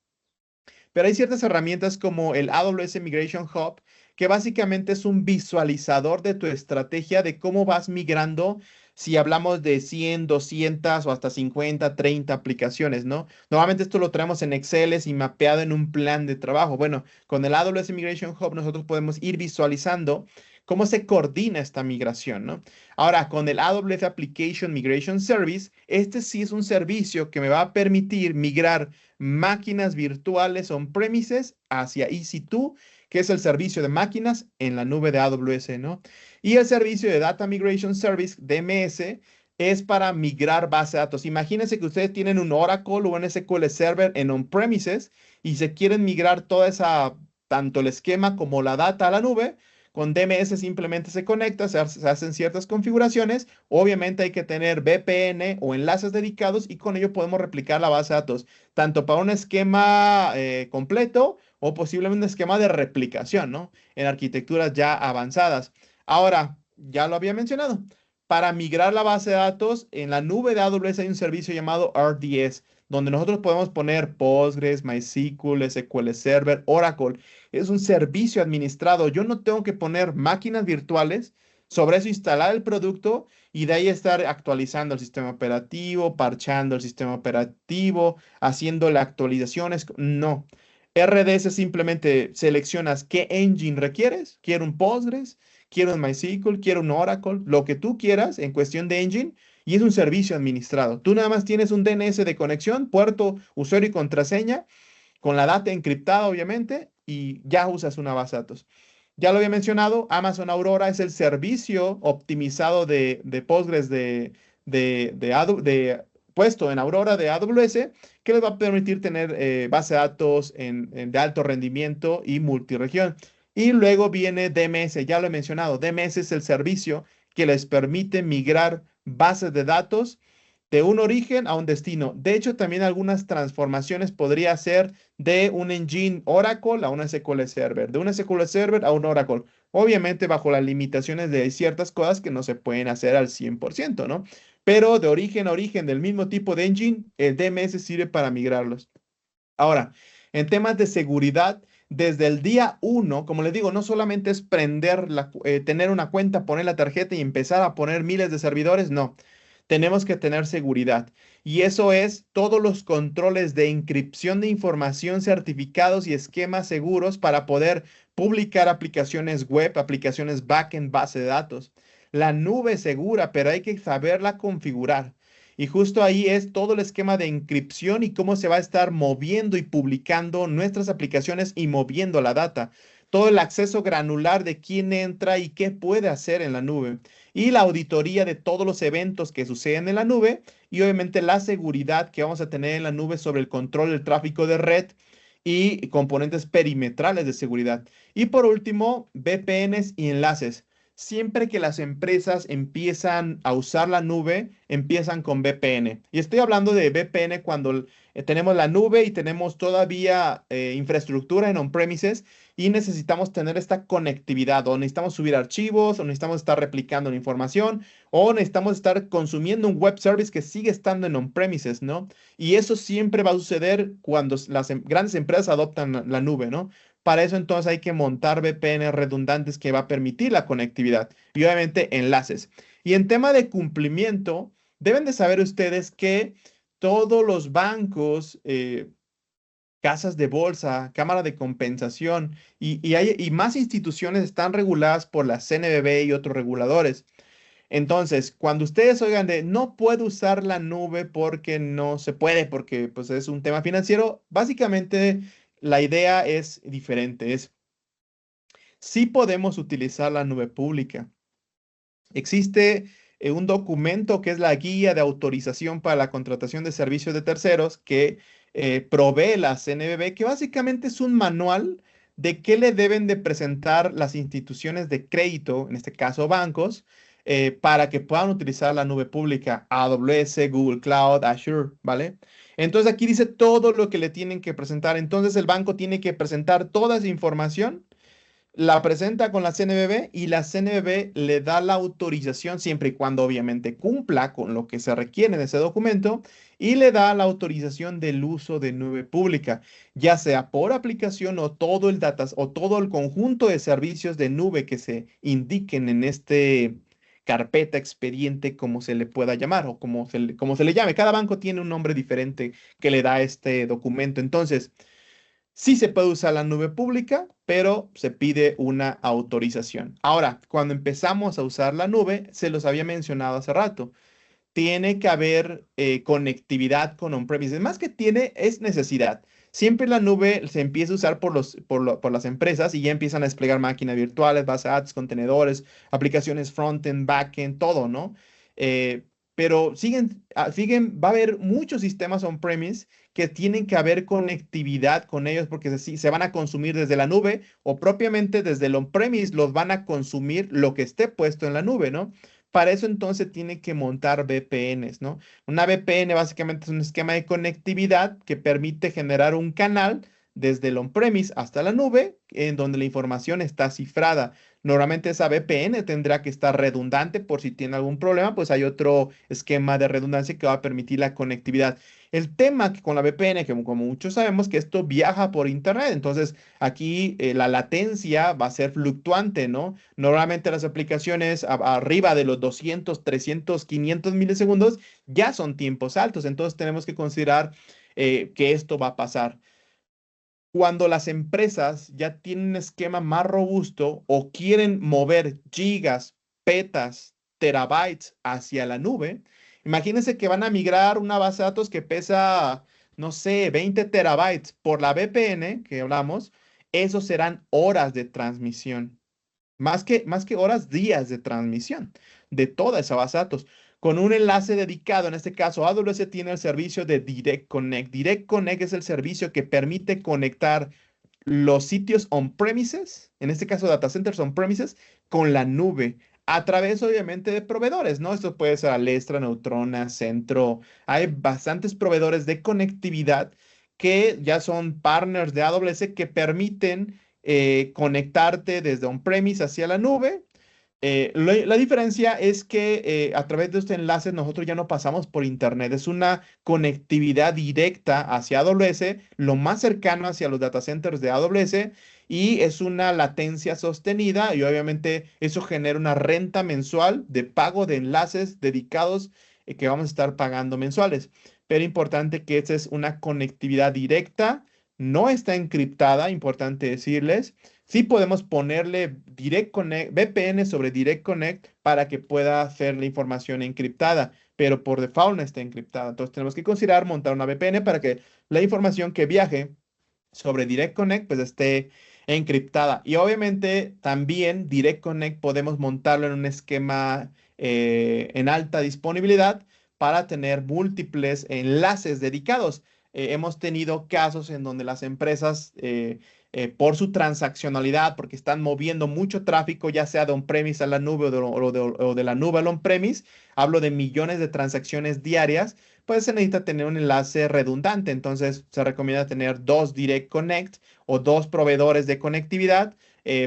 Pero hay ciertas herramientas como el AWS Migration Hub, que básicamente es un visualizador de tu estrategia de cómo vas migrando si hablamos de 100, 200 o hasta 50, 30 aplicaciones, ¿no? Normalmente esto lo traemos en Excel y mapeado en un plan de trabajo. Bueno, con el AWS Migration Hub nosotros podemos ir visualizando cómo se coordina esta migración, ¿no? Ahora, con el AWS Application Migration Service, este sí es un servicio que me va a permitir migrar máquinas virtuales on-premises hacia EC2, que es el servicio de máquinas en la nube de AWS, ¿no? Y el servicio de Data Migration Service, DMS, es para migrar base de datos. Imagínense que ustedes tienen un Oracle o un SQL Server en on-premises y se quieren migrar toda esa, tanto el esquema como la data a la nube. Con DMS simplemente se conecta, se hacen ciertas configuraciones. Obviamente hay que tener VPN o enlaces dedicados y con ello podemos replicar la base de datos tanto para un esquema completo o posiblemente un esquema de replicación, ¿no? En arquitecturas ya avanzadas. Ahora, ya lo había mencionado, para migrar la base de datos en la nube de AWS hay un servicio llamado RDS, donde nosotros podemos poner Postgres, MySQL, SQL Server, Oracle. Es un servicio administrado. Yo no tengo que poner máquinas virtuales, sobre eso instalar el producto y de ahí estar actualizando el sistema operativo, parchando el sistema operativo, haciéndole actualizaciones. No. RDS simplemente seleccionas qué engine requieres. Quiero un Postgres, quiero un MySQL, quiero un Oracle, lo que tú quieras en cuestión de engine. Y es un servicio administrado. Tú nada más tienes un DNS de conexión, puerto, usuario y contraseña, con la data encriptada, obviamente, y ya usas una base de datos. Ya lo había mencionado, Amazon Aurora es el servicio optimizado de Postgres puesto en Aurora de AWS que les va a permitir tener base de datos de alto rendimiento y multiregión. Y luego viene DMS, ya lo he mencionado, DMS es el servicio que les permite migrar bases de datos de un origen a un destino. De hecho, también algunas transformaciones podría ser de un engine Oracle a un SQL Server, de un SQL Server a un Oracle. Obviamente bajo las limitaciones de ciertas cosas que no se pueden hacer al 100%, ¿no? Pero de origen a origen del mismo tipo de engine, el DMS sirve para migrarlos. Ahora, en temas de seguridad, desde el día uno, como les digo, no solamente es tener una cuenta, poner la tarjeta y empezar a poner miles de servidores, no. Tenemos que tener seguridad. Y eso es todos los controles de encripción de información, certificados y esquemas seguros para poder publicar aplicaciones web, aplicaciones backend, base de datos. La nube es segura, pero hay que saberla configurar. Y justo ahí es todo el esquema de encripción y cómo se va a estar moviendo y publicando nuestras aplicaciones y moviendo la data. todo el acceso granular de quién entra y qué puede hacer en la nube, y la auditoría de todos los eventos que suceden en la nube, y obviamente la seguridad que vamos a tener en la nube sobre el control del tráfico de red y componentes perimetrales de seguridad. Y por último, VPNs y enlaces. Siempre que las empresas empiezan a usar la nube, empiezan con VPN. Y estoy hablando de VPN cuando tenemos la nube y tenemos todavía infraestructura en on-premises y necesitamos tener esta conectividad, o necesitamos subir archivos, o necesitamos estar replicando la información, o necesitamos estar consumiendo un web service que sigue estando en on-premises, ¿no? Y eso siempre va a suceder cuando las grandes empresas adoptan la nube, ¿no? Para eso entonces hay que montar VPN redundantes que va a permitir la conectividad y obviamente enlaces. Y en tema de cumplimiento, deben de saber ustedes que todos los bancos, casas de bolsa, cámara de compensación y más instituciones están reguladas por la CNBV y otros reguladores. Entonces, cuando ustedes oigan de no puedo usar la nube porque no se puede, porque pues es un tema financiero, básicamente la idea es diferente, es sí podemos utilizar la nube pública. Existe un documento que es la guía de autorización para la contratación de servicios de terceros que provee la CNBV, que básicamente es un manual de qué le deben de presentar las instituciones de crédito, en este caso bancos, para que puedan utilizar la nube pública, AWS, Google Cloud, Azure, ¿vale? Entonces aquí dice todo lo que le tienen que presentar. Entonces el banco tiene que presentar toda esa información, la presenta con la CNBV y la CNBV le da la autorización siempre y cuando obviamente cumpla con lo que se requiere en ese documento, y le da la autorización del uso de nube pública, ya sea por aplicación o todo el data o todo el conjunto de servicios de nube que se indiquen en este carpeta, expediente, como se le pueda llamar o como se le llame. Cada banco tiene un nombre diferente que le da este documento. Entonces, sí se puede usar la nube pública, pero se pide una autorización. Ahora, cuando empezamos a usar la nube, se los había mencionado hace rato, tiene que haber conectividad con on-premises. Más que tiene, es necesidad. Siempre la nube se empieza a usar por las empresas y ya empiezan a desplegar máquinas virtuales, bases de datos, contenedores, aplicaciones front-end, back-end, todo, ¿no? Pero va a haber muchos sistemas on-premise que tienen que haber conectividad con ellos porque se van a consumir desde la nube o propiamente desde el on-premise los van a consumir lo que esté puesto en la nube, ¿no? Para eso entonces tiene que montar VPNs, ¿no? Una VPN básicamente es un esquema de conectividad que permite generar un canal desde el on-premise hasta la nube, en donde la información está cifrada. Normalmente esa VPN tendrá que estar redundante por si tiene algún problema, pues hay otro esquema de redundancia que va a permitir la conectividad. El tema que con la VPN, que como muchos sabemos, que esto viaja por internet, entonces aquí la latencia va a ser fluctuante, ¿no? Normalmente las aplicaciones arriba de los 200, 300, 500 milisegundos ya son tiempos altos, entonces tenemos que considerar que esto va a pasar. Cuando las empresas ya tienen un esquema más robusto o quieren mover gigas, petas, terabytes hacia la nube, imagínense que van a migrar una base de datos que pesa, no sé, 20 terabytes por la VPN que hablamos, esos serán horas de transmisión. Más que horas, días de transmisión de toda esa base de datos. Con un enlace dedicado, en este caso AWS tiene el servicio de Direct Connect. Direct Connect es el servicio que permite conectar los sitios on-premises, en este caso data centers on-premises, con la nube, a través obviamente de proveedores, ¿no? Esto puede ser Alestra, Neutrona, Centro. Hay bastantes proveedores de conectividad que ya son partners de AWS que permiten conectarte desde on-premise hacia la nube. La diferencia es que a través de estos enlaces nosotros ya no pasamos por internet, es una conectividad directa hacia AWS, lo más cercano hacia los data centers de AWS, y es una latencia sostenida y obviamente eso genera una renta mensual de pago de enlaces dedicados que vamos a estar pagando mensuales. Pero importante que esta es una conectividad directa, no está encriptada, importante decirles. Sí podemos ponerle Direct Connect, VPN sobre Direct Connect para que pueda hacer la información encriptada, pero por default no está encriptada. Entonces tenemos que considerar montar una VPN para que la información que viaje sobre Direct Connect pues esté encriptada. Y obviamente también Direct Connect podemos montarlo en un esquema en alta disponibilidad para tener múltiples enlaces dedicados. Hemos tenido casos en donde las empresas, por su transaccionalidad, porque están moviendo mucho tráfico, ya sea de on-premise a la nube o de la nube al on-premise, hablo de millones de transacciones diarias, pues se necesita tener un enlace redundante. Entonces se recomienda tener dos Direct Connect o dos proveedores de conectividad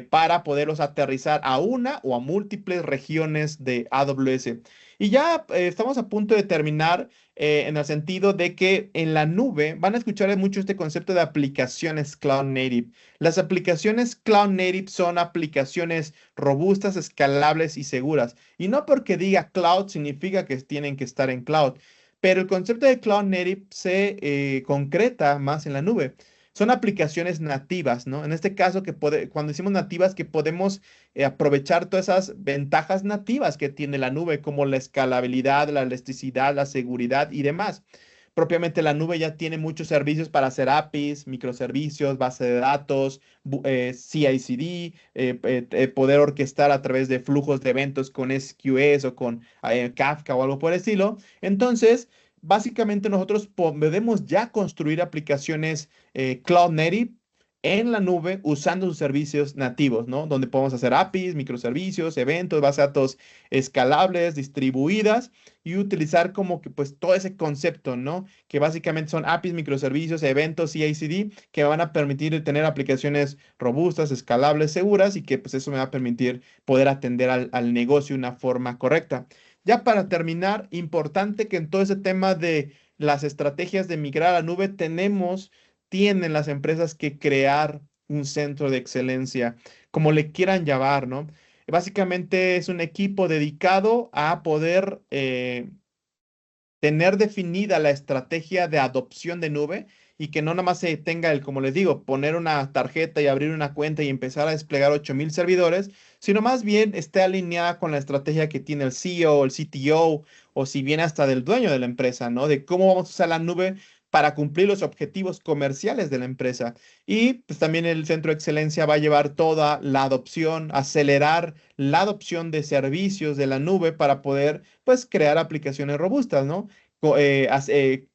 para poderlos aterrizar a una o a múltiples regiones de AWS. Y ya estamos a punto de terminar en el sentido de que en la nube van a escuchar mucho este concepto de aplicaciones cloud native. Las aplicaciones cloud native son aplicaciones robustas, escalables y seguras. Y no porque diga cloud significa que tienen que estar en cloud, pero el concepto de cloud native se concreta más en la nube. Son aplicaciones nativas, ¿no? En este caso, cuando decimos nativas, que podemos aprovechar todas esas ventajas nativas que tiene la nube, como la escalabilidad, la elasticidad, la seguridad y demás. Propiamente la nube ya tiene muchos servicios para hacer APIs, microservicios, base de datos, CI/CD, poder orquestar a través de flujos de eventos con SQS o con Kafka o algo por el estilo. Entonces, básicamente nosotros podemos ya construir aplicaciones cloud native en la nube usando sus servicios nativos, ¿no? Donde podemos hacer APIs, microservicios, eventos, bases de datos escalables, distribuidas y utilizar como que pues todo ese concepto, ¿no? Que básicamente son APIs, microservicios, eventos y CI/CD que me van a permitir tener aplicaciones robustas, escalables, seguras y que pues eso me va a permitir poder atender al negocio de una forma correcta. Ya para terminar, importante que en todo ese tema de las estrategias de migrar a la nube tienen las empresas que crear un centro de excelencia, como le quieran llamar, ¿no? Básicamente es un equipo dedicado a poder tener definida la estrategia de adopción de nube y que no nada más se tenga el, como les digo, poner una tarjeta y abrir una cuenta y empezar a desplegar 8000 servidores, sino más bien esté alineada con la estrategia que tiene el CEO, el CTO o si bien hasta del dueño de la empresa, ¿no? De cómo vamos a usar la nube para cumplir los objetivos comerciales de la empresa. Y pues también el centro de excelencia va a llevar toda la adopción, acelerar la adopción de servicios de la nube para poder pues crear aplicaciones robustas, ¿no?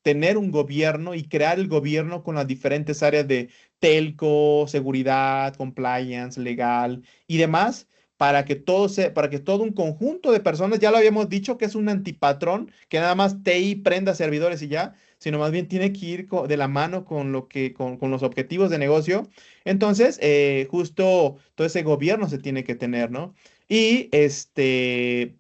Tener un gobierno y crear el gobierno con las diferentes áreas de telco, seguridad, compliance, legal y demás, para que todo un conjunto de personas, ya lo habíamos dicho que es un antipatrón, que nada más TI prenda servidores y ya, sino más bien tiene que ir de la mano con con los objetivos de negocio. Entonces, justo todo ese gobierno se tiene que tener, ¿no? Y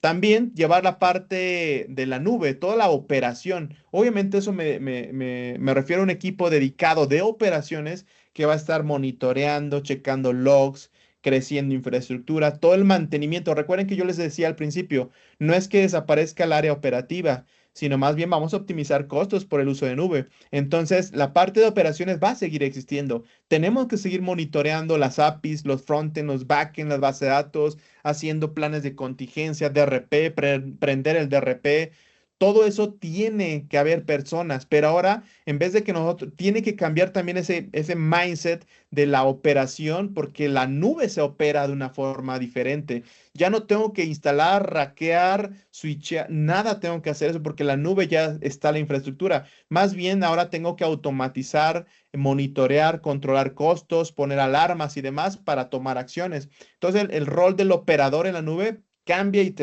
también llevar la parte de la nube, toda la operación. Obviamente eso me refiero a un equipo dedicado de operaciones que va a estar monitoreando, checando logs, creciendo infraestructura, todo el mantenimiento. Recuerden que yo les decía al principio, no es que desaparezca el área operativa, sino más bien vamos a optimizar costos por el uso de nube. Entonces, la parte de operaciones va a seguir existiendo. Tenemos que seguir monitoreando las APIs, los frontend, los backend, las bases de datos, haciendo planes de contingencia, DRP, prender el DRP. Todo eso tiene que haber personas, pero ahora en vez de que nosotros, tiene que cambiar también ese mindset de la operación porque la nube se opera de una forma diferente. Ya no tengo que instalar, rackear, switchear, nada tengo que hacer eso porque la nube ya está la infraestructura. Más bien ahora tengo que automatizar, monitorear, controlar costos, poner alarmas y demás para tomar acciones. Entonces el rol del operador en la nube cambia y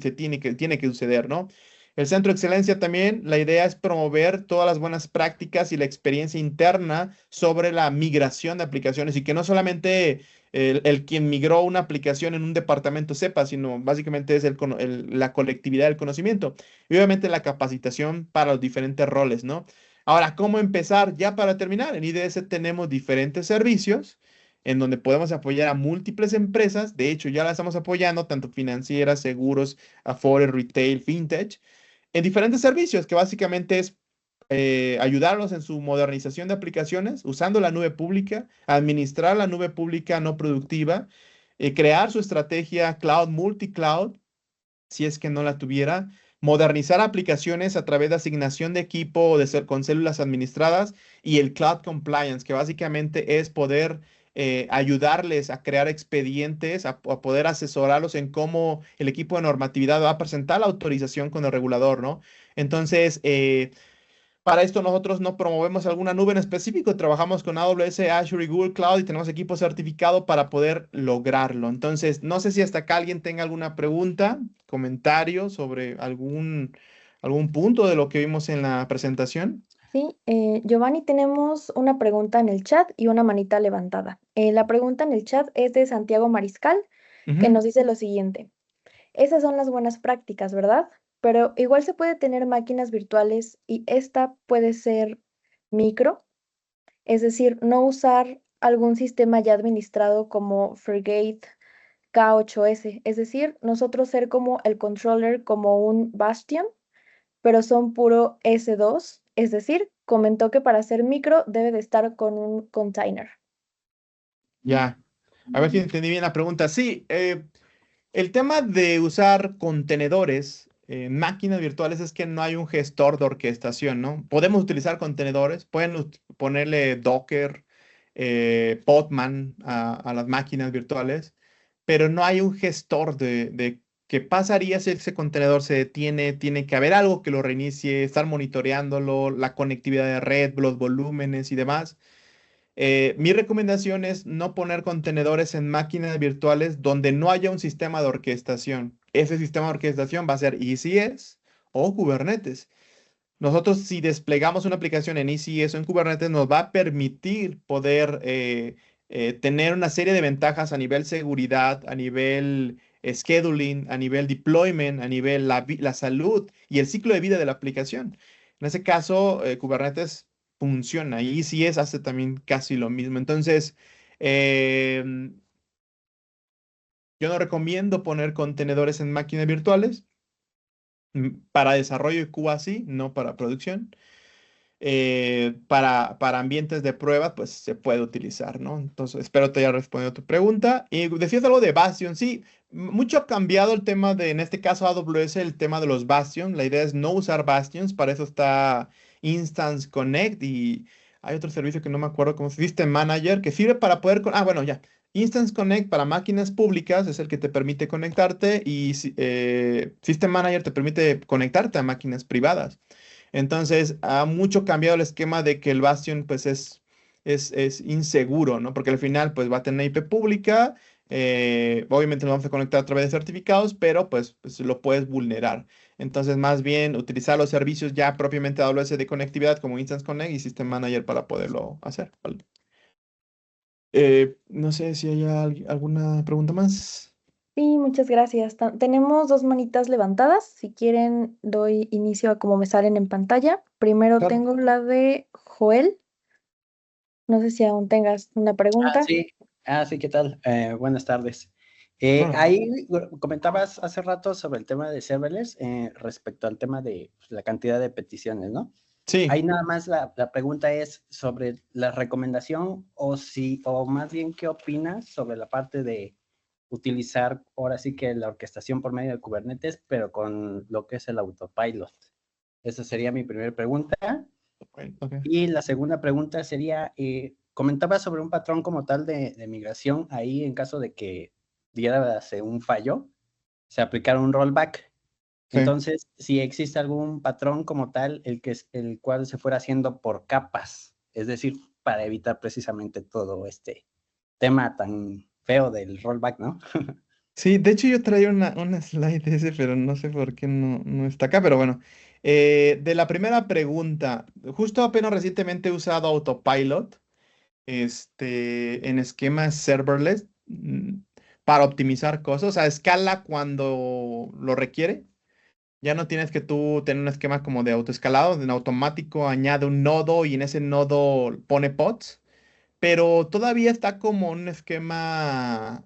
se tiene que suceder, ¿no? El centro de excelencia también, la idea es promover todas las buenas prácticas y la experiencia interna sobre la migración de aplicaciones y que no solamente el quien migró una aplicación en un departamento sepa, sino básicamente es la colectividad del conocimiento y obviamente la capacitación para los diferentes roles, ¿no? Ahora, ¿cómo empezar? Ya para terminar, en IDS tenemos diferentes servicios en donde podemos apoyar a múltiples empresas. De hecho, ya las estamos apoyando, tanto financieras, seguros, Afore, retail, fintech en diferentes servicios, que básicamente es ayudarlos en su modernización de aplicaciones, usando la nube pública, administrar la nube pública no productiva, crear su estrategia cloud, multi-cloud, si es que no la tuviera, modernizar aplicaciones a través de asignación de equipo o de ser con células administradas y el cloud compliance, que básicamente es poder ayudarles a crear expedientes, a poder asesorarlos en cómo el equipo de normatividad va a presentar la autorización con el regulador, ¿no? Entonces, para esto nosotros no promovemos alguna nube en específico, trabajamos con AWS, Azure y Google Cloud y tenemos equipo certificado para poder lograrlo. Entonces, no sé si hasta acá alguien tenga alguna pregunta, comentario sobre algún punto de lo que vimos en la presentación. Sí, Giovanni, tenemos una pregunta en el chat y una manita levantada. La pregunta en el chat es de Santiago Mariscal, que Ujú. nos dice lo siguiente. Esas son las buenas prácticas, ¿verdad? Pero igual se puede tener máquinas virtuales y esta puede ser micro, es decir, no usar algún sistema ya administrado como Fargate K8S, es decir, nosotros ser como el controller, como un Bastion, pero son puro S2, es decir, comentó que para ser micro debe de estar con un container. Ya, a ver si entendí bien la pregunta. Sí, el tema de usar contenedores en máquinas virtuales es que no hay un gestor de orquestación, ¿no? Podemos utilizar contenedores, pueden ponerle Docker, Podman a las máquinas virtuales, pero no hay un gestor de qué pasaría si ese contenedor se detiene, tiene que haber algo que lo reinicie, estar monitoreándolo, la conectividad de red, los volúmenes y demás. Mi recomendación es no poner contenedores en máquinas virtuales donde no haya un sistema de orquestación. Ese sistema de orquestación va a ser ECS o Kubernetes. Nosotros, si desplegamos una aplicación en ECS o en Kubernetes, nos va a permitir poder tener una serie de ventajas a nivel seguridad, a nivel scheduling, a nivel deployment, a nivel la salud y el ciclo de vida de la aplicación. En ese caso, Kubernetes funciona y ECS hace también casi lo mismo. Entonces, yo no recomiendo poner contenedores en máquinas virtuales. Para desarrollo y QA sí, no para producción. Para ambientes de prueba, pues se puede utilizar, ¿no? Entonces, espero te haya respondido a tu pregunta. Y decías algo de Bastion, sí, mucho ha cambiado el tema de, en este caso AWS, el tema de los Bastion. La idea es no usar Bastions, para eso está Instance Connect y hay otro servicio que no me acuerdo cómo se dice, System Manager, que sirve para poder, bueno, ya. Instance Connect para máquinas públicas es el que te permite conectarte y System Manager te permite conectarte a máquinas privadas. Entonces, ha mucho cambiado el esquema de que el Bastion, pues, es inseguro, ¿no? Porque al final, pues, va a tener IP pública, obviamente lo vamos a conectar a través de certificados, pero, pues lo puedes vulnerar. Entonces, más bien, utilizar los servicios ya propiamente de AWS de conectividad como Instance Connect y System Manager para poderlo hacer, ¿vale? No sé si hay alguna pregunta más. Sí, muchas gracias. Tenemos dos manitas levantadas. Si quieren, doy inicio a cómo me salen en pantalla. Primero Claro. tengo la de Joel. No sé si aún tengas una Ah, pregunta. sí, sí, ¿qué tal? Buenas tardes. Bueno, Ahí comentabas hace rato sobre el tema de serverless respecto al tema de pues, la cantidad de peticiones, ¿no? sí. Ahí nada más la pregunta es sobre la recomendación o más bien, ¿qué opinas sobre la parte de utilizar ahora sí que la orquestación por medio de Kubernetes, pero con lo que es el autopilot? Esa sería mi primera pregunta. Bueno, ok. Y la segunda pregunta sería, comentaba sobre un patrón como tal de migración, ahí en caso de que diera un fallo, se aplicara un rollback. Sí. Entonces, si existe algún patrón como tal, el cual se fuera haciendo por capas, es decir, para evitar precisamente todo este tema tan feo del rollback, ¿no? Sí, de hecho yo traía una slide de ese, pero no sé por qué no está acá, pero bueno. De la primera pregunta, justo apenas recientemente he usado Autopilot en esquemas serverless para optimizar cosas a escala cuando lo requiere. Ya no tienes que tú tener un esquema como de autoescalado, en automático añade un nodo y en ese nodo pone pods, pero todavía está como un esquema,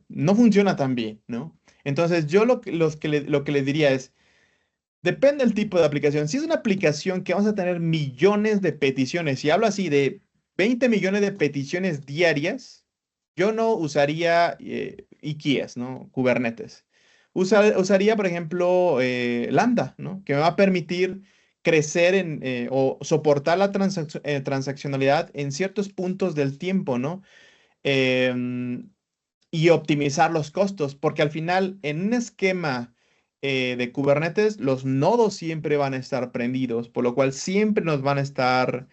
no funciona tan bien, ¿no? Entonces yo lo que le diría es, depende del tipo de aplicación. Si es una aplicación que vamos a tener millones de peticiones, y hablo así de 20 millones de peticiones diarias, yo no usaría IKEAs, ¿no? Kubernetes. Usaría, por ejemplo, Lambda, ¿no? Que me va a permitir crecer o soportar la transaccionalidad en ciertos puntos del tiempo, ¿no? em, y optimizar los costos, porque al final en un esquema de Kubernetes, los nodos siempre van a estar prendidos, por lo cual siempre nos van a estar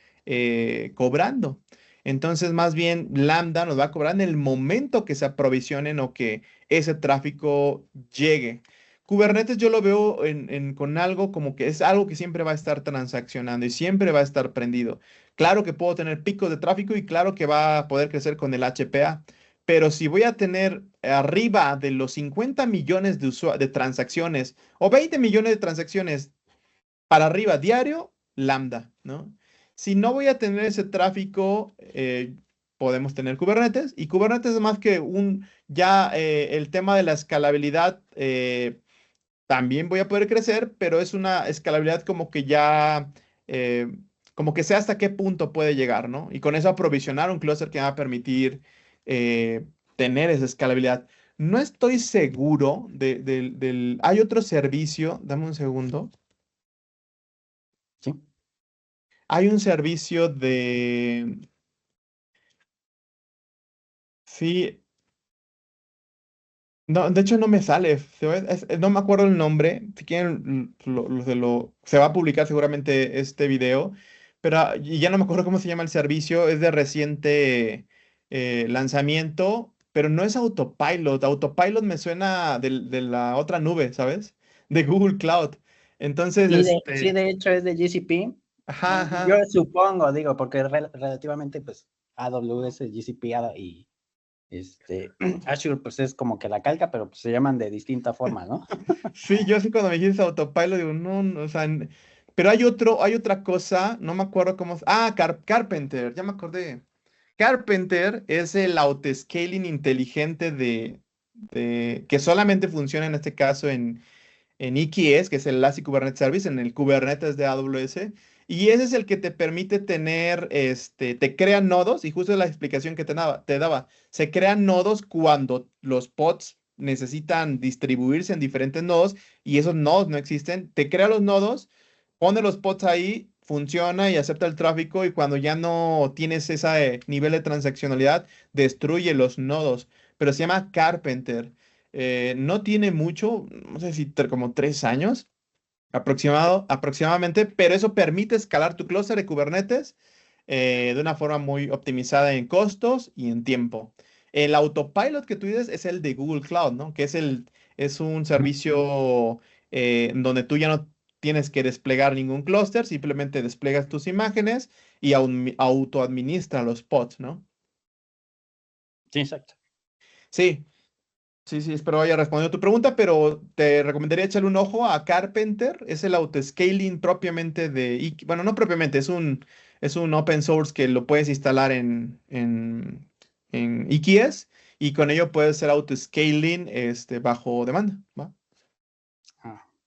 cobrando. Entonces, más bien, Lambda nos va a cobrar en el momento que se aprovisionen o que ese tráfico llegue. Kubernetes yo lo veo con algo como que es algo que siempre va a estar transaccionando y siempre va a estar prendido. Claro que puedo tener picos de tráfico y claro que va a poder crecer con el HPA, pero si voy a tener arriba de los 50 millones de transacciones o 20 millones de transacciones para arriba diario, Lambda, ¿no? Si no voy a tener ese tráfico, podemos tener Kubernetes. Y Kubernetes es más que ya el tema de la escalabilidad, también voy a poder crecer, pero es una escalabilidad como que ya, eh, como que sé hasta qué punto puede llegar, ¿no? Y con eso aprovisionar un clúster que me va a permitir eh, tener esa escalabilidad. No estoy seguro Hay otro servicio, dame un segundo. Sí. Hay un servicio de... Sí, no, de hecho no me sale, no me acuerdo el nombre. Si quieren, se va a publicar seguramente este video, pero y ya no me acuerdo cómo se llama el servicio. Es de reciente lanzamiento, pero no es Autopilot. Autopilot me suena de la otra nube, ¿sabes? De Google Cloud. Entonces, Sí, de hecho es de GCP. ajá, Yo ajá. supongo, digo, porque relativamente, pues, AWS, GCP y Azure, pues es como que la calca, pero pues, se llaman de distinta forma, ¿no? Sí, yo sí cuando me dijiste Autopilot digo, no, no, o sea, pero hay otra cosa, no me acuerdo cómo. Carpenter, ya me acordé. Carpenter es el autoscaling inteligente que solamente funciona en este caso en EKS, que es el Elastic Kubernetes Service, en el Kubernetes de AWS. Y ese es el que te permite tener, te crea nodos, y justo es la explicación que te daba. Se crean nodos cuando los pods necesitan distribuirse en diferentes nodos y esos nodos no existen. Te crea los nodos, pone los pods ahí, funciona y acepta el tráfico, y cuando ya no tienes ese nivel de transaccionalidad, destruye los nodos. Pero se llama Carpenter. No tiene mucho, no sé si como 3 años aproximadamente, pero eso permite escalar tu clúster de Kubernetes de una forma muy optimizada en costos y en tiempo. El autopilot que tú dices es el de Google Cloud, ¿no? Que es un servicio donde tú ya no tienes que desplegar ningún clúster, simplemente despliegas tus imágenes y autoadministra los pods, ¿no? Sí, exacto. Sí, sí, sí, espero haya respondido tu pregunta, pero te recomendaría echarle un ojo a Carpenter. Es el autoscaling propiamente bueno, no propiamente, es un open source que lo puedes instalar en EKS, y con ello puedes hacer autoscaling bajo demanda, ¿va?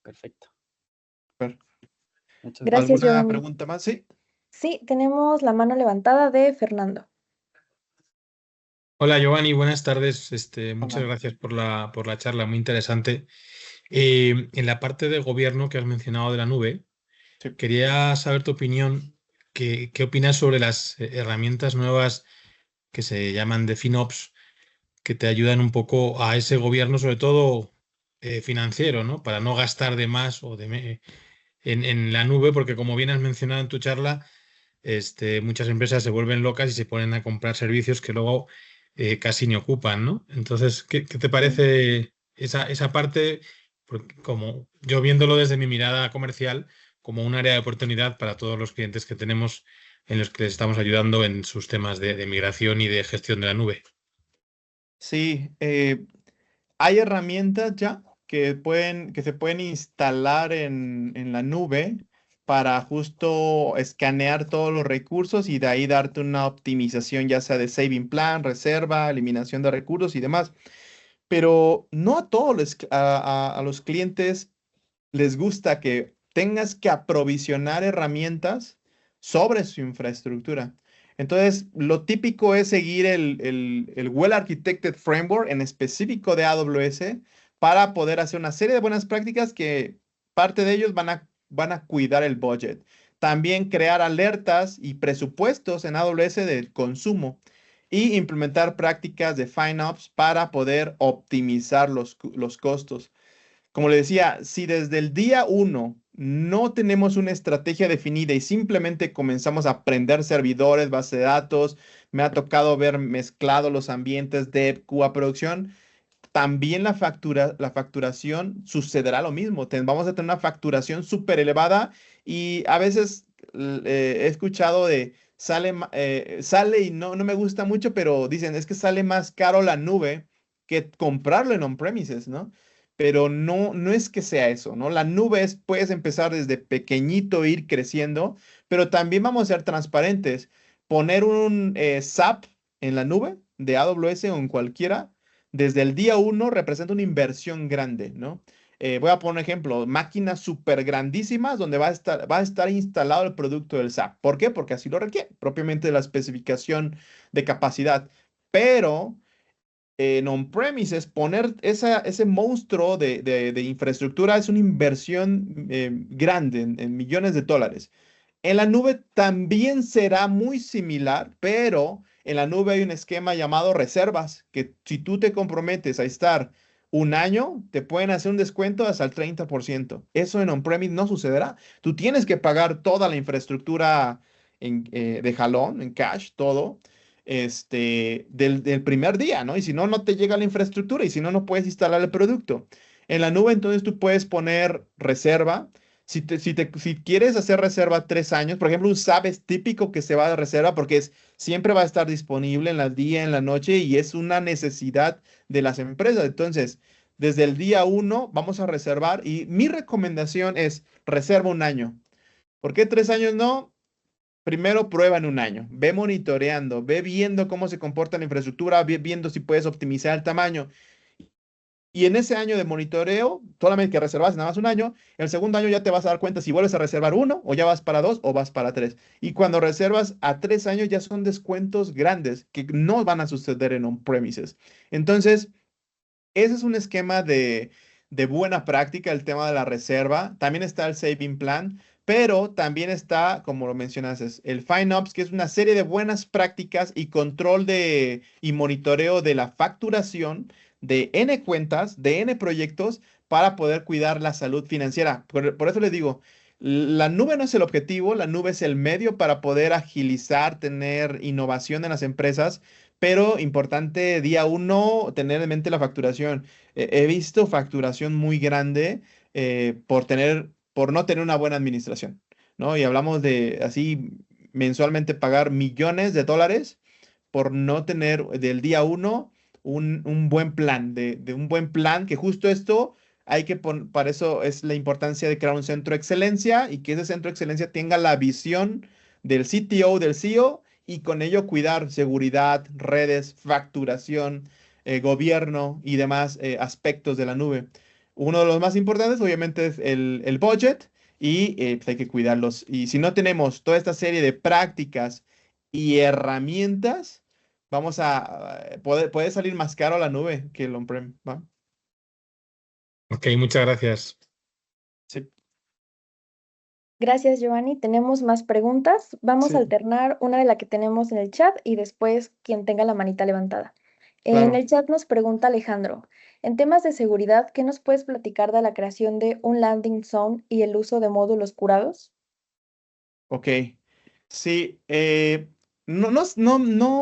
Perfecto. Super. Muchas Gracias, gracias. ¿Alguna Giovanni. pregunta más? Sí. Sí, tenemos la mano levantada de Fernando. Hola Giovanni, buenas tardes. Muchas Hola. gracias por la charla, muy interesante. En la parte de gobierno que has mencionado de la nube, Sí. quería saber tu opinión. ¿Qué opinas sobre las herramientas nuevas que se llaman de FinOps, que te ayudan un poco a ese gobierno, sobre todo financiero, ¿no? Para no gastar de más en la nube, porque como bien has mencionado en tu charla, muchas empresas se vuelven locas y se ponen a comprar servicios que luego casi ni ocupan, ¿no? Entonces, ¿qué te parece esa parte? Porque como yo viéndolo desde mi mirada comercial, como un área de oportunidad para todos los clientes que tenemos en los que les estamos ayudando en sus temas de migración y de gestión de la nube. Sí, hay herramientas ya que se pueden instalar en la nube para justo escanear todos los recursos y de ahí darte una optimización, ya sea de saving plan, reserva, eliminación de recursos y demás. Pero no a todos a los clientes les gusta que tengas que aprovisionar herramientas sobre su infraestructura. Entonces, lo típico es seguir el Well Architected Framework en específico de AWS para poder hacer una serie de buenas prácticas que parte de ellos van a cuidar el budget. También crear alertas y presupuestos en AWS del consumo. y implementar prácticas de FinOps para poder optimizar los costos. Como le decía, si desde el día uno no tenemos una estrategia definida y simplemente comenzamos a aprender servidores, base de datos, me ha tocado ver mezclado los ambientes de QA producción, también la facturación sucederá lo mismo. Vamos a tener una facturación súper elevada y a veces he escuchado de sale y no me gusta mucho, pero dicen es que sale más caro la nube que comprarlo en on-premises, ¿no? Pero no es que sea eso, ¿no? La nube puedes empezar desde pequeñito, ir creciendo, pero también vamos a ser transparentes. Poner un SAP en la nube de AWS o en cualquiera desde el día uno representa una inversión grande, ¿no? Voy a poner un ejemplo, máquinas súper grandísimas donde va a estar instalado el producto del SAP. ¿Por qué? Porque así lo requiere, propiamente la especificación de capacidad. Pero en on-premises, poner ese monstruo de infraestructura es una inversión grande en millones de dólares. En la nube también será muy similar, pero en la nube hay un esquema llamado reservas, que si tú te comprometes a estar un año, te pueden hacer un descuento hasta el 30%. Eso en on-premise no sucederá. Tú tienes que pagar toda la infraestructura de jalón, en cash, todo, del primer día, ¿no? Y si no, no te llega la infraestructura y si no, no puedes instalar el producto. En la nube, entonces tú puedes poner reserva. Si quieres hacer reserva 3 años, por ejemplo, un SAP es típico que se va de reserva porque siempre va a estar disponible en el día, en la noche y es una necesidad de las empresas. Entonces, desde el día uno vamos a reservar y mi recomendación es reserva un año. ¿Por qué 3 años no? Primero prueba en un año, ve monitoreando, ve viendo cómo se comporta la infraestructura, ve viendo si puedes optimizar el tamaño. Y en ese año de monitoreo, solamente que reservas nada más un año, el segundo año ya te vas a dar cuenta si vuelves a reservar uno o ya vas para dos o vas para tres. Y cuando reservas a 3 años ya son descuentos grandes que no van a suceder en on-premises. Entonces, ese es un esquema de buena práctica, el tema de la reserva. También está el saving plan, pero también está, como lo mencionaste, el FinOps, que es una serie de buenas prácticas y control y monitoreo de la facturación de N cuentas, de N proyectos, para poder cuidar la salud financiera. Por eso les digo, la nube no es el objetivo, la nube es el medio para poder agilizar, tener innovación en las empresas, pero importante día uno tener en mente la facturación. He visto facturación muy grande por no tener una buena administración, ¿no? Y hablamos de así mensualmente pagar millones de dólares por no tener del día uno un buen plan, de un buen plan, que justo esto hay que poner, para eso es la importancia de crear un centro de excelencia y que ese centro de excelencia tenga la visión del CTO, del CEO y con ello cuidar seguridad, redes, facturación, gobierno y demás aspectos de la nube. Uno de los más importantes, obviamente, es el budget y pues hay que cuidarlos. Y si no tenemos toda esta serie de prácticas y herramientas, puede salir más caro la nube que el on-prem, ¿va? Ok, muchas gracias. Sí, Gracias, Giovanni. Tenemos más preguntas. Vamos sí, a alternar una de la que tenemos en el chat y después quien tenga la manita levantada. En claro. el chat nos pregunta Alejandro, en temas de seguridad, ¿qué nos puedes platicar de la creación de un landing zone y el uso de módulos curados? Ok. Sí, no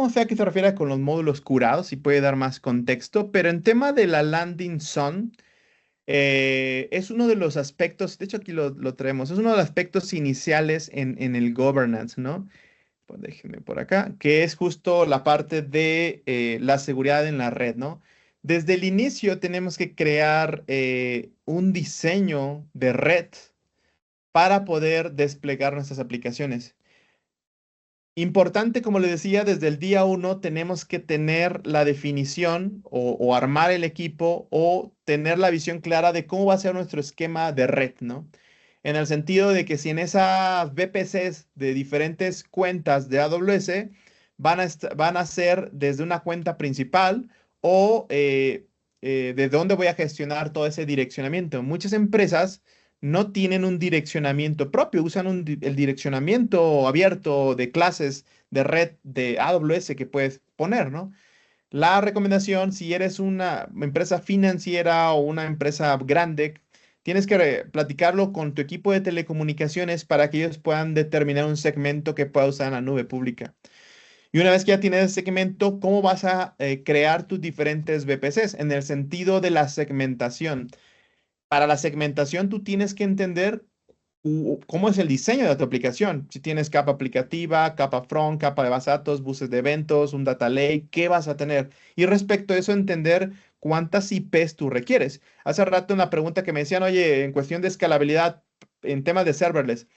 sé a qué se refiere con los módulos curados, si puede dar más contexto, pero en tema de la landing zone, es uno de los aspectos, de hecho aquí lo traemos, es uno de los aspectos iniciales en el governance, ¿no? Pues déjenme por acá, que es justo la parte de la seguridad en la red, ¿no? Desde el inicio tenemos que crear un diseño de red para poder desplegar nuestras aplicaciones. Importante, como le decía, desde el día uno tenemos que tener la definición o armar el equipo o tener la visión clara de cómo va a ser nuestro esquema de red, ¿no? En el sentido de que si en esas VPCs de diferentes cuentas de AWS van a ser desde una cuenta principal o de dónde voy a gestionar todo ese direccionamiento. Muchas empresas no tienen un direccionamiento propio, usan el direccionamiento abierto de clases de red de AWS que puedes poner, ¿no? La recomendación, si eres una empresa financiera o una empresa grande, tienes que platicarlo con tu equipo de telecomunicaciones para que ellos puedan determinar un segmento que pueda usar en la nube pública. Y una vez que ya tienes ese segmento, ¿cómo vas a crear tus diferentes VPCs? En el sentido de la segmentación. Para la segmentación, tú tienes que entender cómo es el diseño de tu aplicación. Si tienes capa aplicativa, capa front, capa de base de datos, buses de eventos, un data lake, ¿qué vas a tener? Y respecto a eso, entender cuántas IPs tú requieres. Hace rato una pregunta que me decían, oye, en cuestión de escalabilidad, en temas de serverless.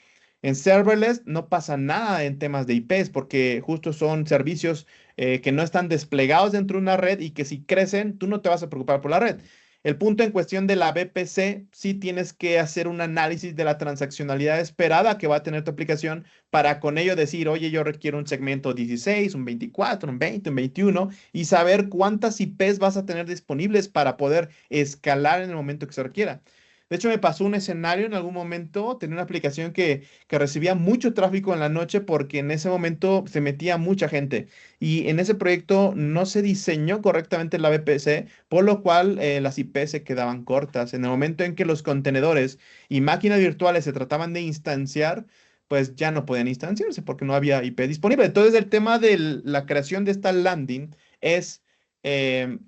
En serverless no pasa nada en temas de IPs porque justo son servicios que no están desplegados dentro de una red y que si crecen, tú no te vas a preocupar por la red. El punto en cuestión de la VPC, sí tienes que hacer un análisis de la transaccionalidad esperada que va a tener tu aplicación para con ello decir, oye, yo requiero un segmento 16, un 24, un 20, un 21 y saber cuántas IPs vas a tener disponibles para poder escalar en el momento que se requiera. De hecho, me pasó un escenario en algún momento, tenía una aplicación que recibía mucho tráfico en la noche porque en ese momento se metía mucha gente y en ese proyecto no se diseñó correctamente la VPC, por lo cual las IP se quedaban cortas. En el momento en que los contenedores y máquinas virtuales se trataban de instanciar, pues ya no podían instanciarse porque no había IP disponible. Entonces, el tema de la creación de esta landing es eh,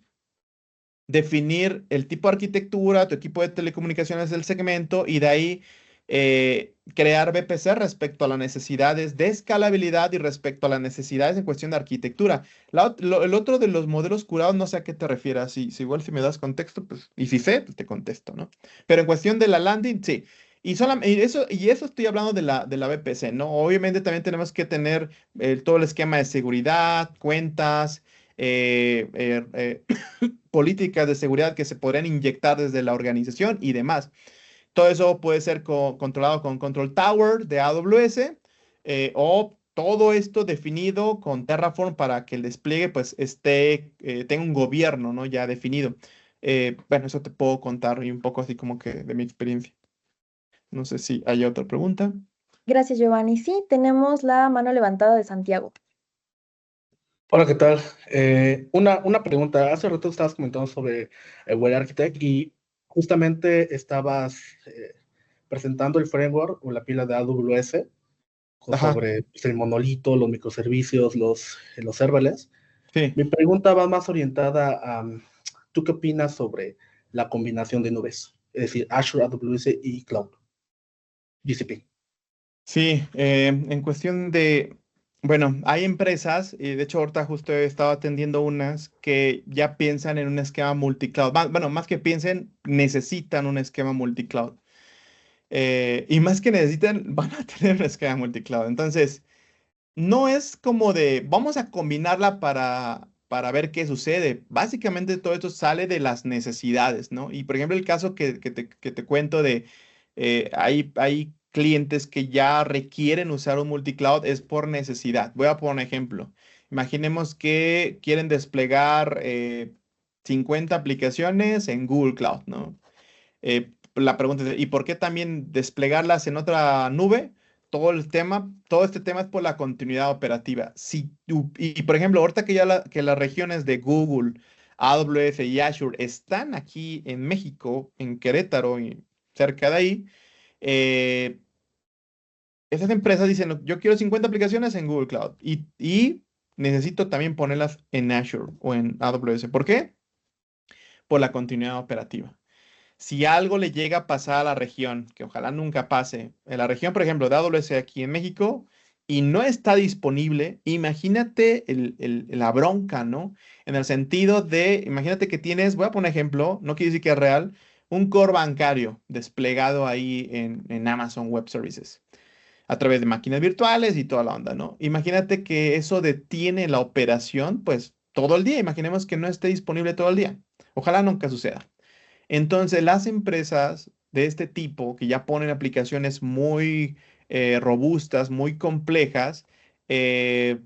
definir el tipo de arquitectura, tu equipo de telecomunicaciones del segmento y de ahí crear VPC respecto a las necesidades de escalabilidad y respecto a las necesidades en cuestión de arquitectura. El otro de los modelos curados, no sé a qué te refieras, si igual si me das contexto, pues, y si sé, pues te contesto, ¿no? Pero en cuestión de la landing, sí. Y eso estoy hablando de la VPC, ¿no? Obviamente también tenemos que tener todo el esquema de seguridad, cuentas, políticas de seguridad que se podrían inyectar desde la organización y demás. Todo eso puede ser controlado con Control Tower de AWS o todo esto definido con Terraform para que el despliegue pues tenga un gobierno, ¿no? Ya definido. Bueno, eso te puedo contar y un poco así como que de mi experiencia. No sé si hay otra pregunta. Gracias, Giovanni. Sí, tenemos la mano levantada de Santiago. Hola, ¿qué tal? Una pregunta. Hace rato estabas comentando sobre Web Architect y justamente estabas presentando el framework o la pila de AWS Ajá, sobre pues, el monolito, los microservicios, los serverless. sí. Mi pregunta va más orientada a, ¿tú qué opinas sobre la combinación de nubes? Es decir, Azure, AWS y Cloud, GCP. Sí, en cuestión de, bueno, hay empresas, y de hecho ahorita justo he estado atendiendo unas que ya piensan en un esquema multicloud. Bueno, más que piensen, necesitan un esquema multicloud. Y más que necesitan, van a tener un esquema multicloud. Entonces, no es como de, vamos a combinarla para ver qué sucede. Básicamente todo esto sale de las necesidades, ¿no? Y por ejemplo, el caso que te cuento de, hay clientes que ya requieren usar un multicloud es por necesidad. Voy a poner un ejemplo. Imaginemos que quieren desplegar 50 aplicaciones en Google Cloud, ¿no? La pregunta es, ¿y por qué también desplegarlas en otra nube? Todo este tema es por la continuidad operativa. Y por ejemplo, ahorita que que las regiones de Google, AWS y Azure están aquí en México, en Querétaro y cerca de ahí, eh, esas empresas dicen, "No, yo quiero 50 aplicaciones en Google Cloud y necesito también ponerlas en Azure o en AWS. ¿Por qué? Por la continuidad operativa. Si algo le llega a pasar a la región, que ojalá nunca pase, en la región, por ejemplo, de AWS aquí en México, y no está disponible, imagínate la bronca, ¿no? En el sentido de, imagínate que tienes, voy a poner un ejemplo, no quiere decir que es real, un core bancario desplegado ahí en Amazon Web Services a través de máquinas virtuales y toda la onda, ¿no? Imagínate que eso detiene la operación, pues todo el día, imaginemos que no esté disponible todo el día. Ojalá nunca suceda. Entonces, las empresas de este tipo, que ya ponen aplicaciones muy robustas, muy complejas, eh,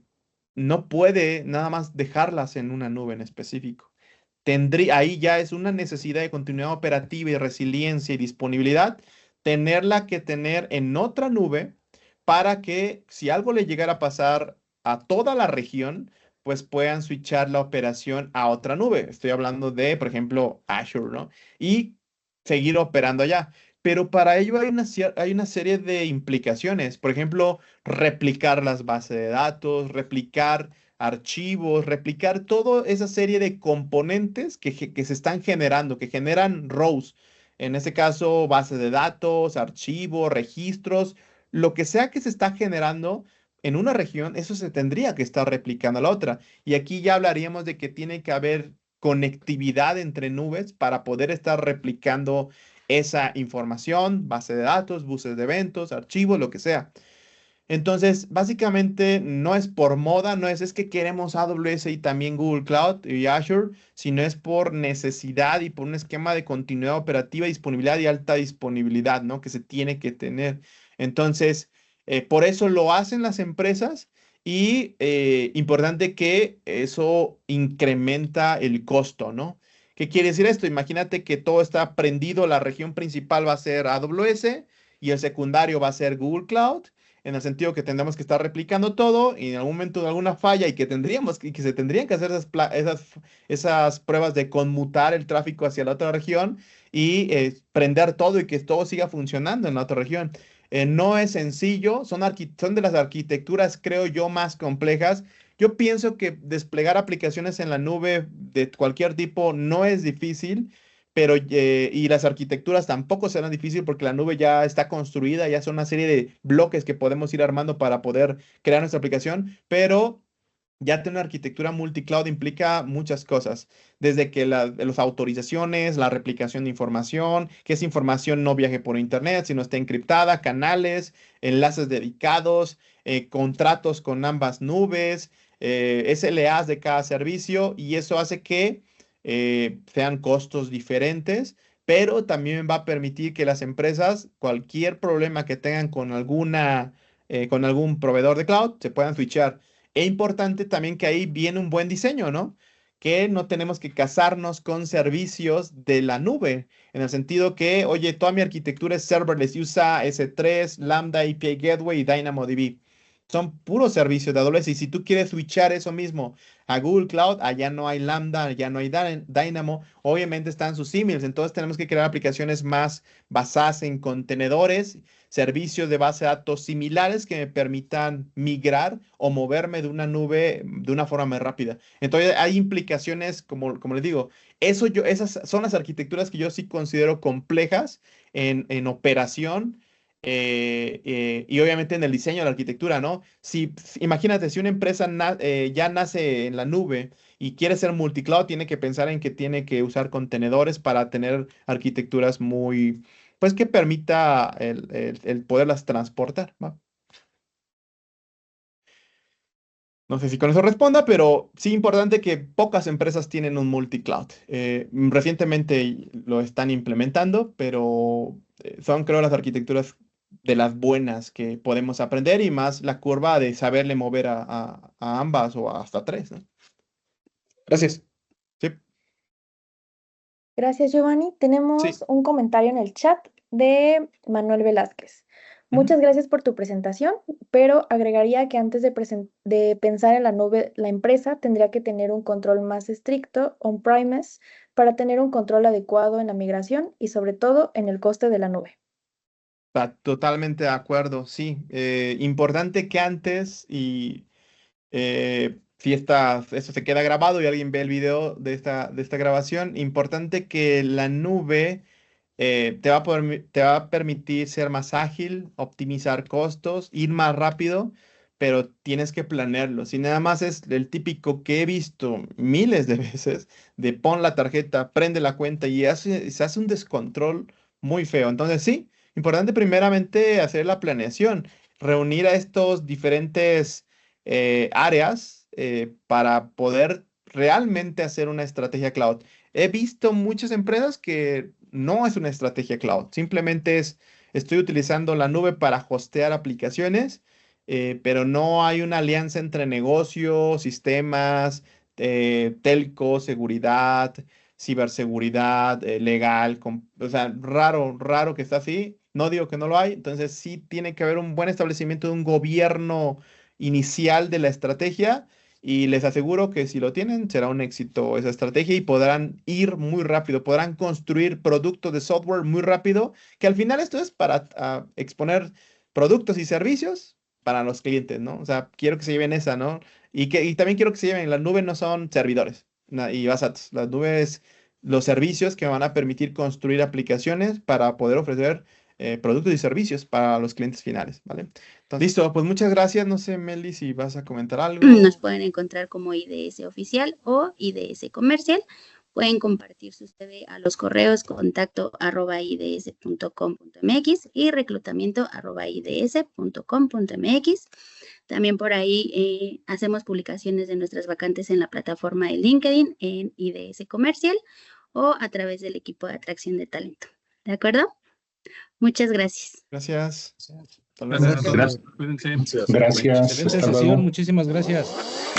no puede nada más dejarlas en una nube en específico. Ahí ya es una necesidad de continuidad operativa y resiliencia y disponibilidad, tenerla que tener en otra nube para que si algo le llegara a pasar a toda la región, pues puedan switchar la operación a otra nube. Estoy hablando de, por ejemplo, Azure, ¿no? Y seguir operando allá. Pero para ello hay una serie de implicaciones. Por ejemplo, replicar las bases de datos, replicar archivos, replicar toda esa serie de componentes que se están generando, que generan rows. En este caso, bases de datos, archivos, registros, lo que sea que se está generando en una región, eso se tendría que estar replicando a la otra. Y aquí ya hablaríamos de que tiene que haber conectividad entre nubes para poder estar replicando esa información, base de datos, buses de eventos, archivos, lo que sea. Entonces, básicamente no es por moda, no es que queremos AWS y también Google Cloud y Azure, sino es por necesidad y por un esquema de continuidad operativa, disponibilidad y alta disponibilidad, ¿no? Que se tiene que tener. Entonces, por eso lo hacen las empresas y importante que eso incrementa el costo, ¿no? ¿Qué quiere decir esto? Imagínate que todo está prendido, la región principal va a ser AWS y el secundario va a ser Google Cloud en el sentido que tendremos que estar replicando todo y en algún momento de alguna falla y que que se tendrían que hacer esas pruebas de conmutar el tráfico hacia la otra región y prender todo y que todo siga funcionando en la otra región. No es sencillo, son de las arquitecturas, creo yo, más complejas. Yo pienso que desplegar aplicaciones en la nube de cualquier tipo no es difícil, pero y las arquitecturas tampoco serán difíciles porque la nube ya está construida, ya son una serie de bloques que podemos ir armando para poder crear nuestra aplicación, pero ya tener una arquitectura multicloud implica muchas cosas, desde que las autorizaciones, la replicación de información, que esa información no viaje por internet, sino esté encriptada, canales, enlaces dedicados, contratos con ambas nubes, SLAs de cada servicio, y eso hace que sean costos diferentes, pero también va a permitir que las empresas, cualquier problema que tengan con algún proveedor de cloud, se puedan switchar. Es importante también que ahí viene un buen diseño, ¿no? Que no tenemos que casarnos con servicios de la nube, en el sentido que, oye, toda mi arquitectura es serverless y usa S3, Lambda, API Gateway y DynamoDB. Son puros servicios de AWS y si tú quieres switchar eso mismo a Google Cloud, allá no hay Lambda, allá no hay Dynamo, obviamente están sus símiles, entonces tenemos que crear aplicaciones más basadas en contenedores, servicios de base de datos similares que me permitan migrar o moverme de una nube de una forma más rápida. Entonces hay implicaciones, como les digo, esas son las arquitecturas que yo sí considero complejas en operación. Y obviamente en el diseño de la arquitectura, ¿no? Imagínate, si una empresa ya nace en la nube y quiere ser multicloud, tiene que pensar en que tiene que usar contenedores para tener arquitecturas muy, pues que permita el poderlas transportar, ¿va? No sé si con eso responda, pero sí importante que pocas empresas tienen un multicloud. Recientemente lo están implementando, pero son creo las arquitecturas de las buenas que podemos aprender y más la curva de saberle mover a ambas o hasta tres, ¿no? Gracias. Sí, Gracias, Giovanni. sí. Tenemos un comentario en el chat de Manuel Velázquez. Ujú. Muchas gracias por tu presentación, pero agregaría que antes de pensar en la nube, la empresa tendría que tener un control más estricto on-premise para tener un control adecuado en la migración y sobre todo en el coste de la nube. Totalmente de acuerdo, sí. Importante que antes y si eso se queda grabado y alguien ve el video de esta grabación, importante que la nube te va a permitir ser más ágil, optimizar costos, ir más rápido, pero tienes que planearlo. Si nada más es el típico que he visto miles de veces de pon la tarjeta, prende la cuenta y se hace un descontrol muy feo. Entonces sí, importante primeramente hacer la planeación, reunir a estos diferentes áreas para poder realmente hacer una estrategia cloud. He visto muchas empresas que no es una estrategia cloud, simplemente estoy utilizando la nube para hostear aplicaciones, pero no hay una alianza entre negocios, sistemas, telco, seguridad, ciberseguridad, legal, o sea, raro que está así. No digo que no lo hay, entonces sí tiene que haber un buen establecimiento de un gobierno inicial de la estrategia Y les aseguro que si lo tienen, será un éxito esa estrategia y podrán ir muy rápido, podrán construir productos de software muy rápido, que al final esto es para exponer productos y servicios para los clientes, ¿no? O sea, quiero que se lleven esa, ¿no? Y también quiero que se lleven, las nubes no son servidores y base de datos, las nubes, los servicios que van a permitir construir aplicaciones para poder ofrecer productos y servicios para los clientes finales, ¿vale? Entonces, listo, pues muchas gracias. No sé, Meli, si vas a comentar algo. Nos pueden encontrar como IDS Oficial o IDS Comercial. Pueden compartir su CV a los correos contacto@ids.com.mx y reclutamiento@ids.com.mx. También por ahí hacemos publicaciones de nuestras vacantes en la plataforma de LinkedIn en IDS Comercial o a través del equipo de atracción de talento. ¿De acuerdo? Muchas gracias. Gracias. Hasta luego. Gracias a todos. Gracias. Cuídense. Gracias. Excelente Hasta sesión, luego. muchísimas gracias.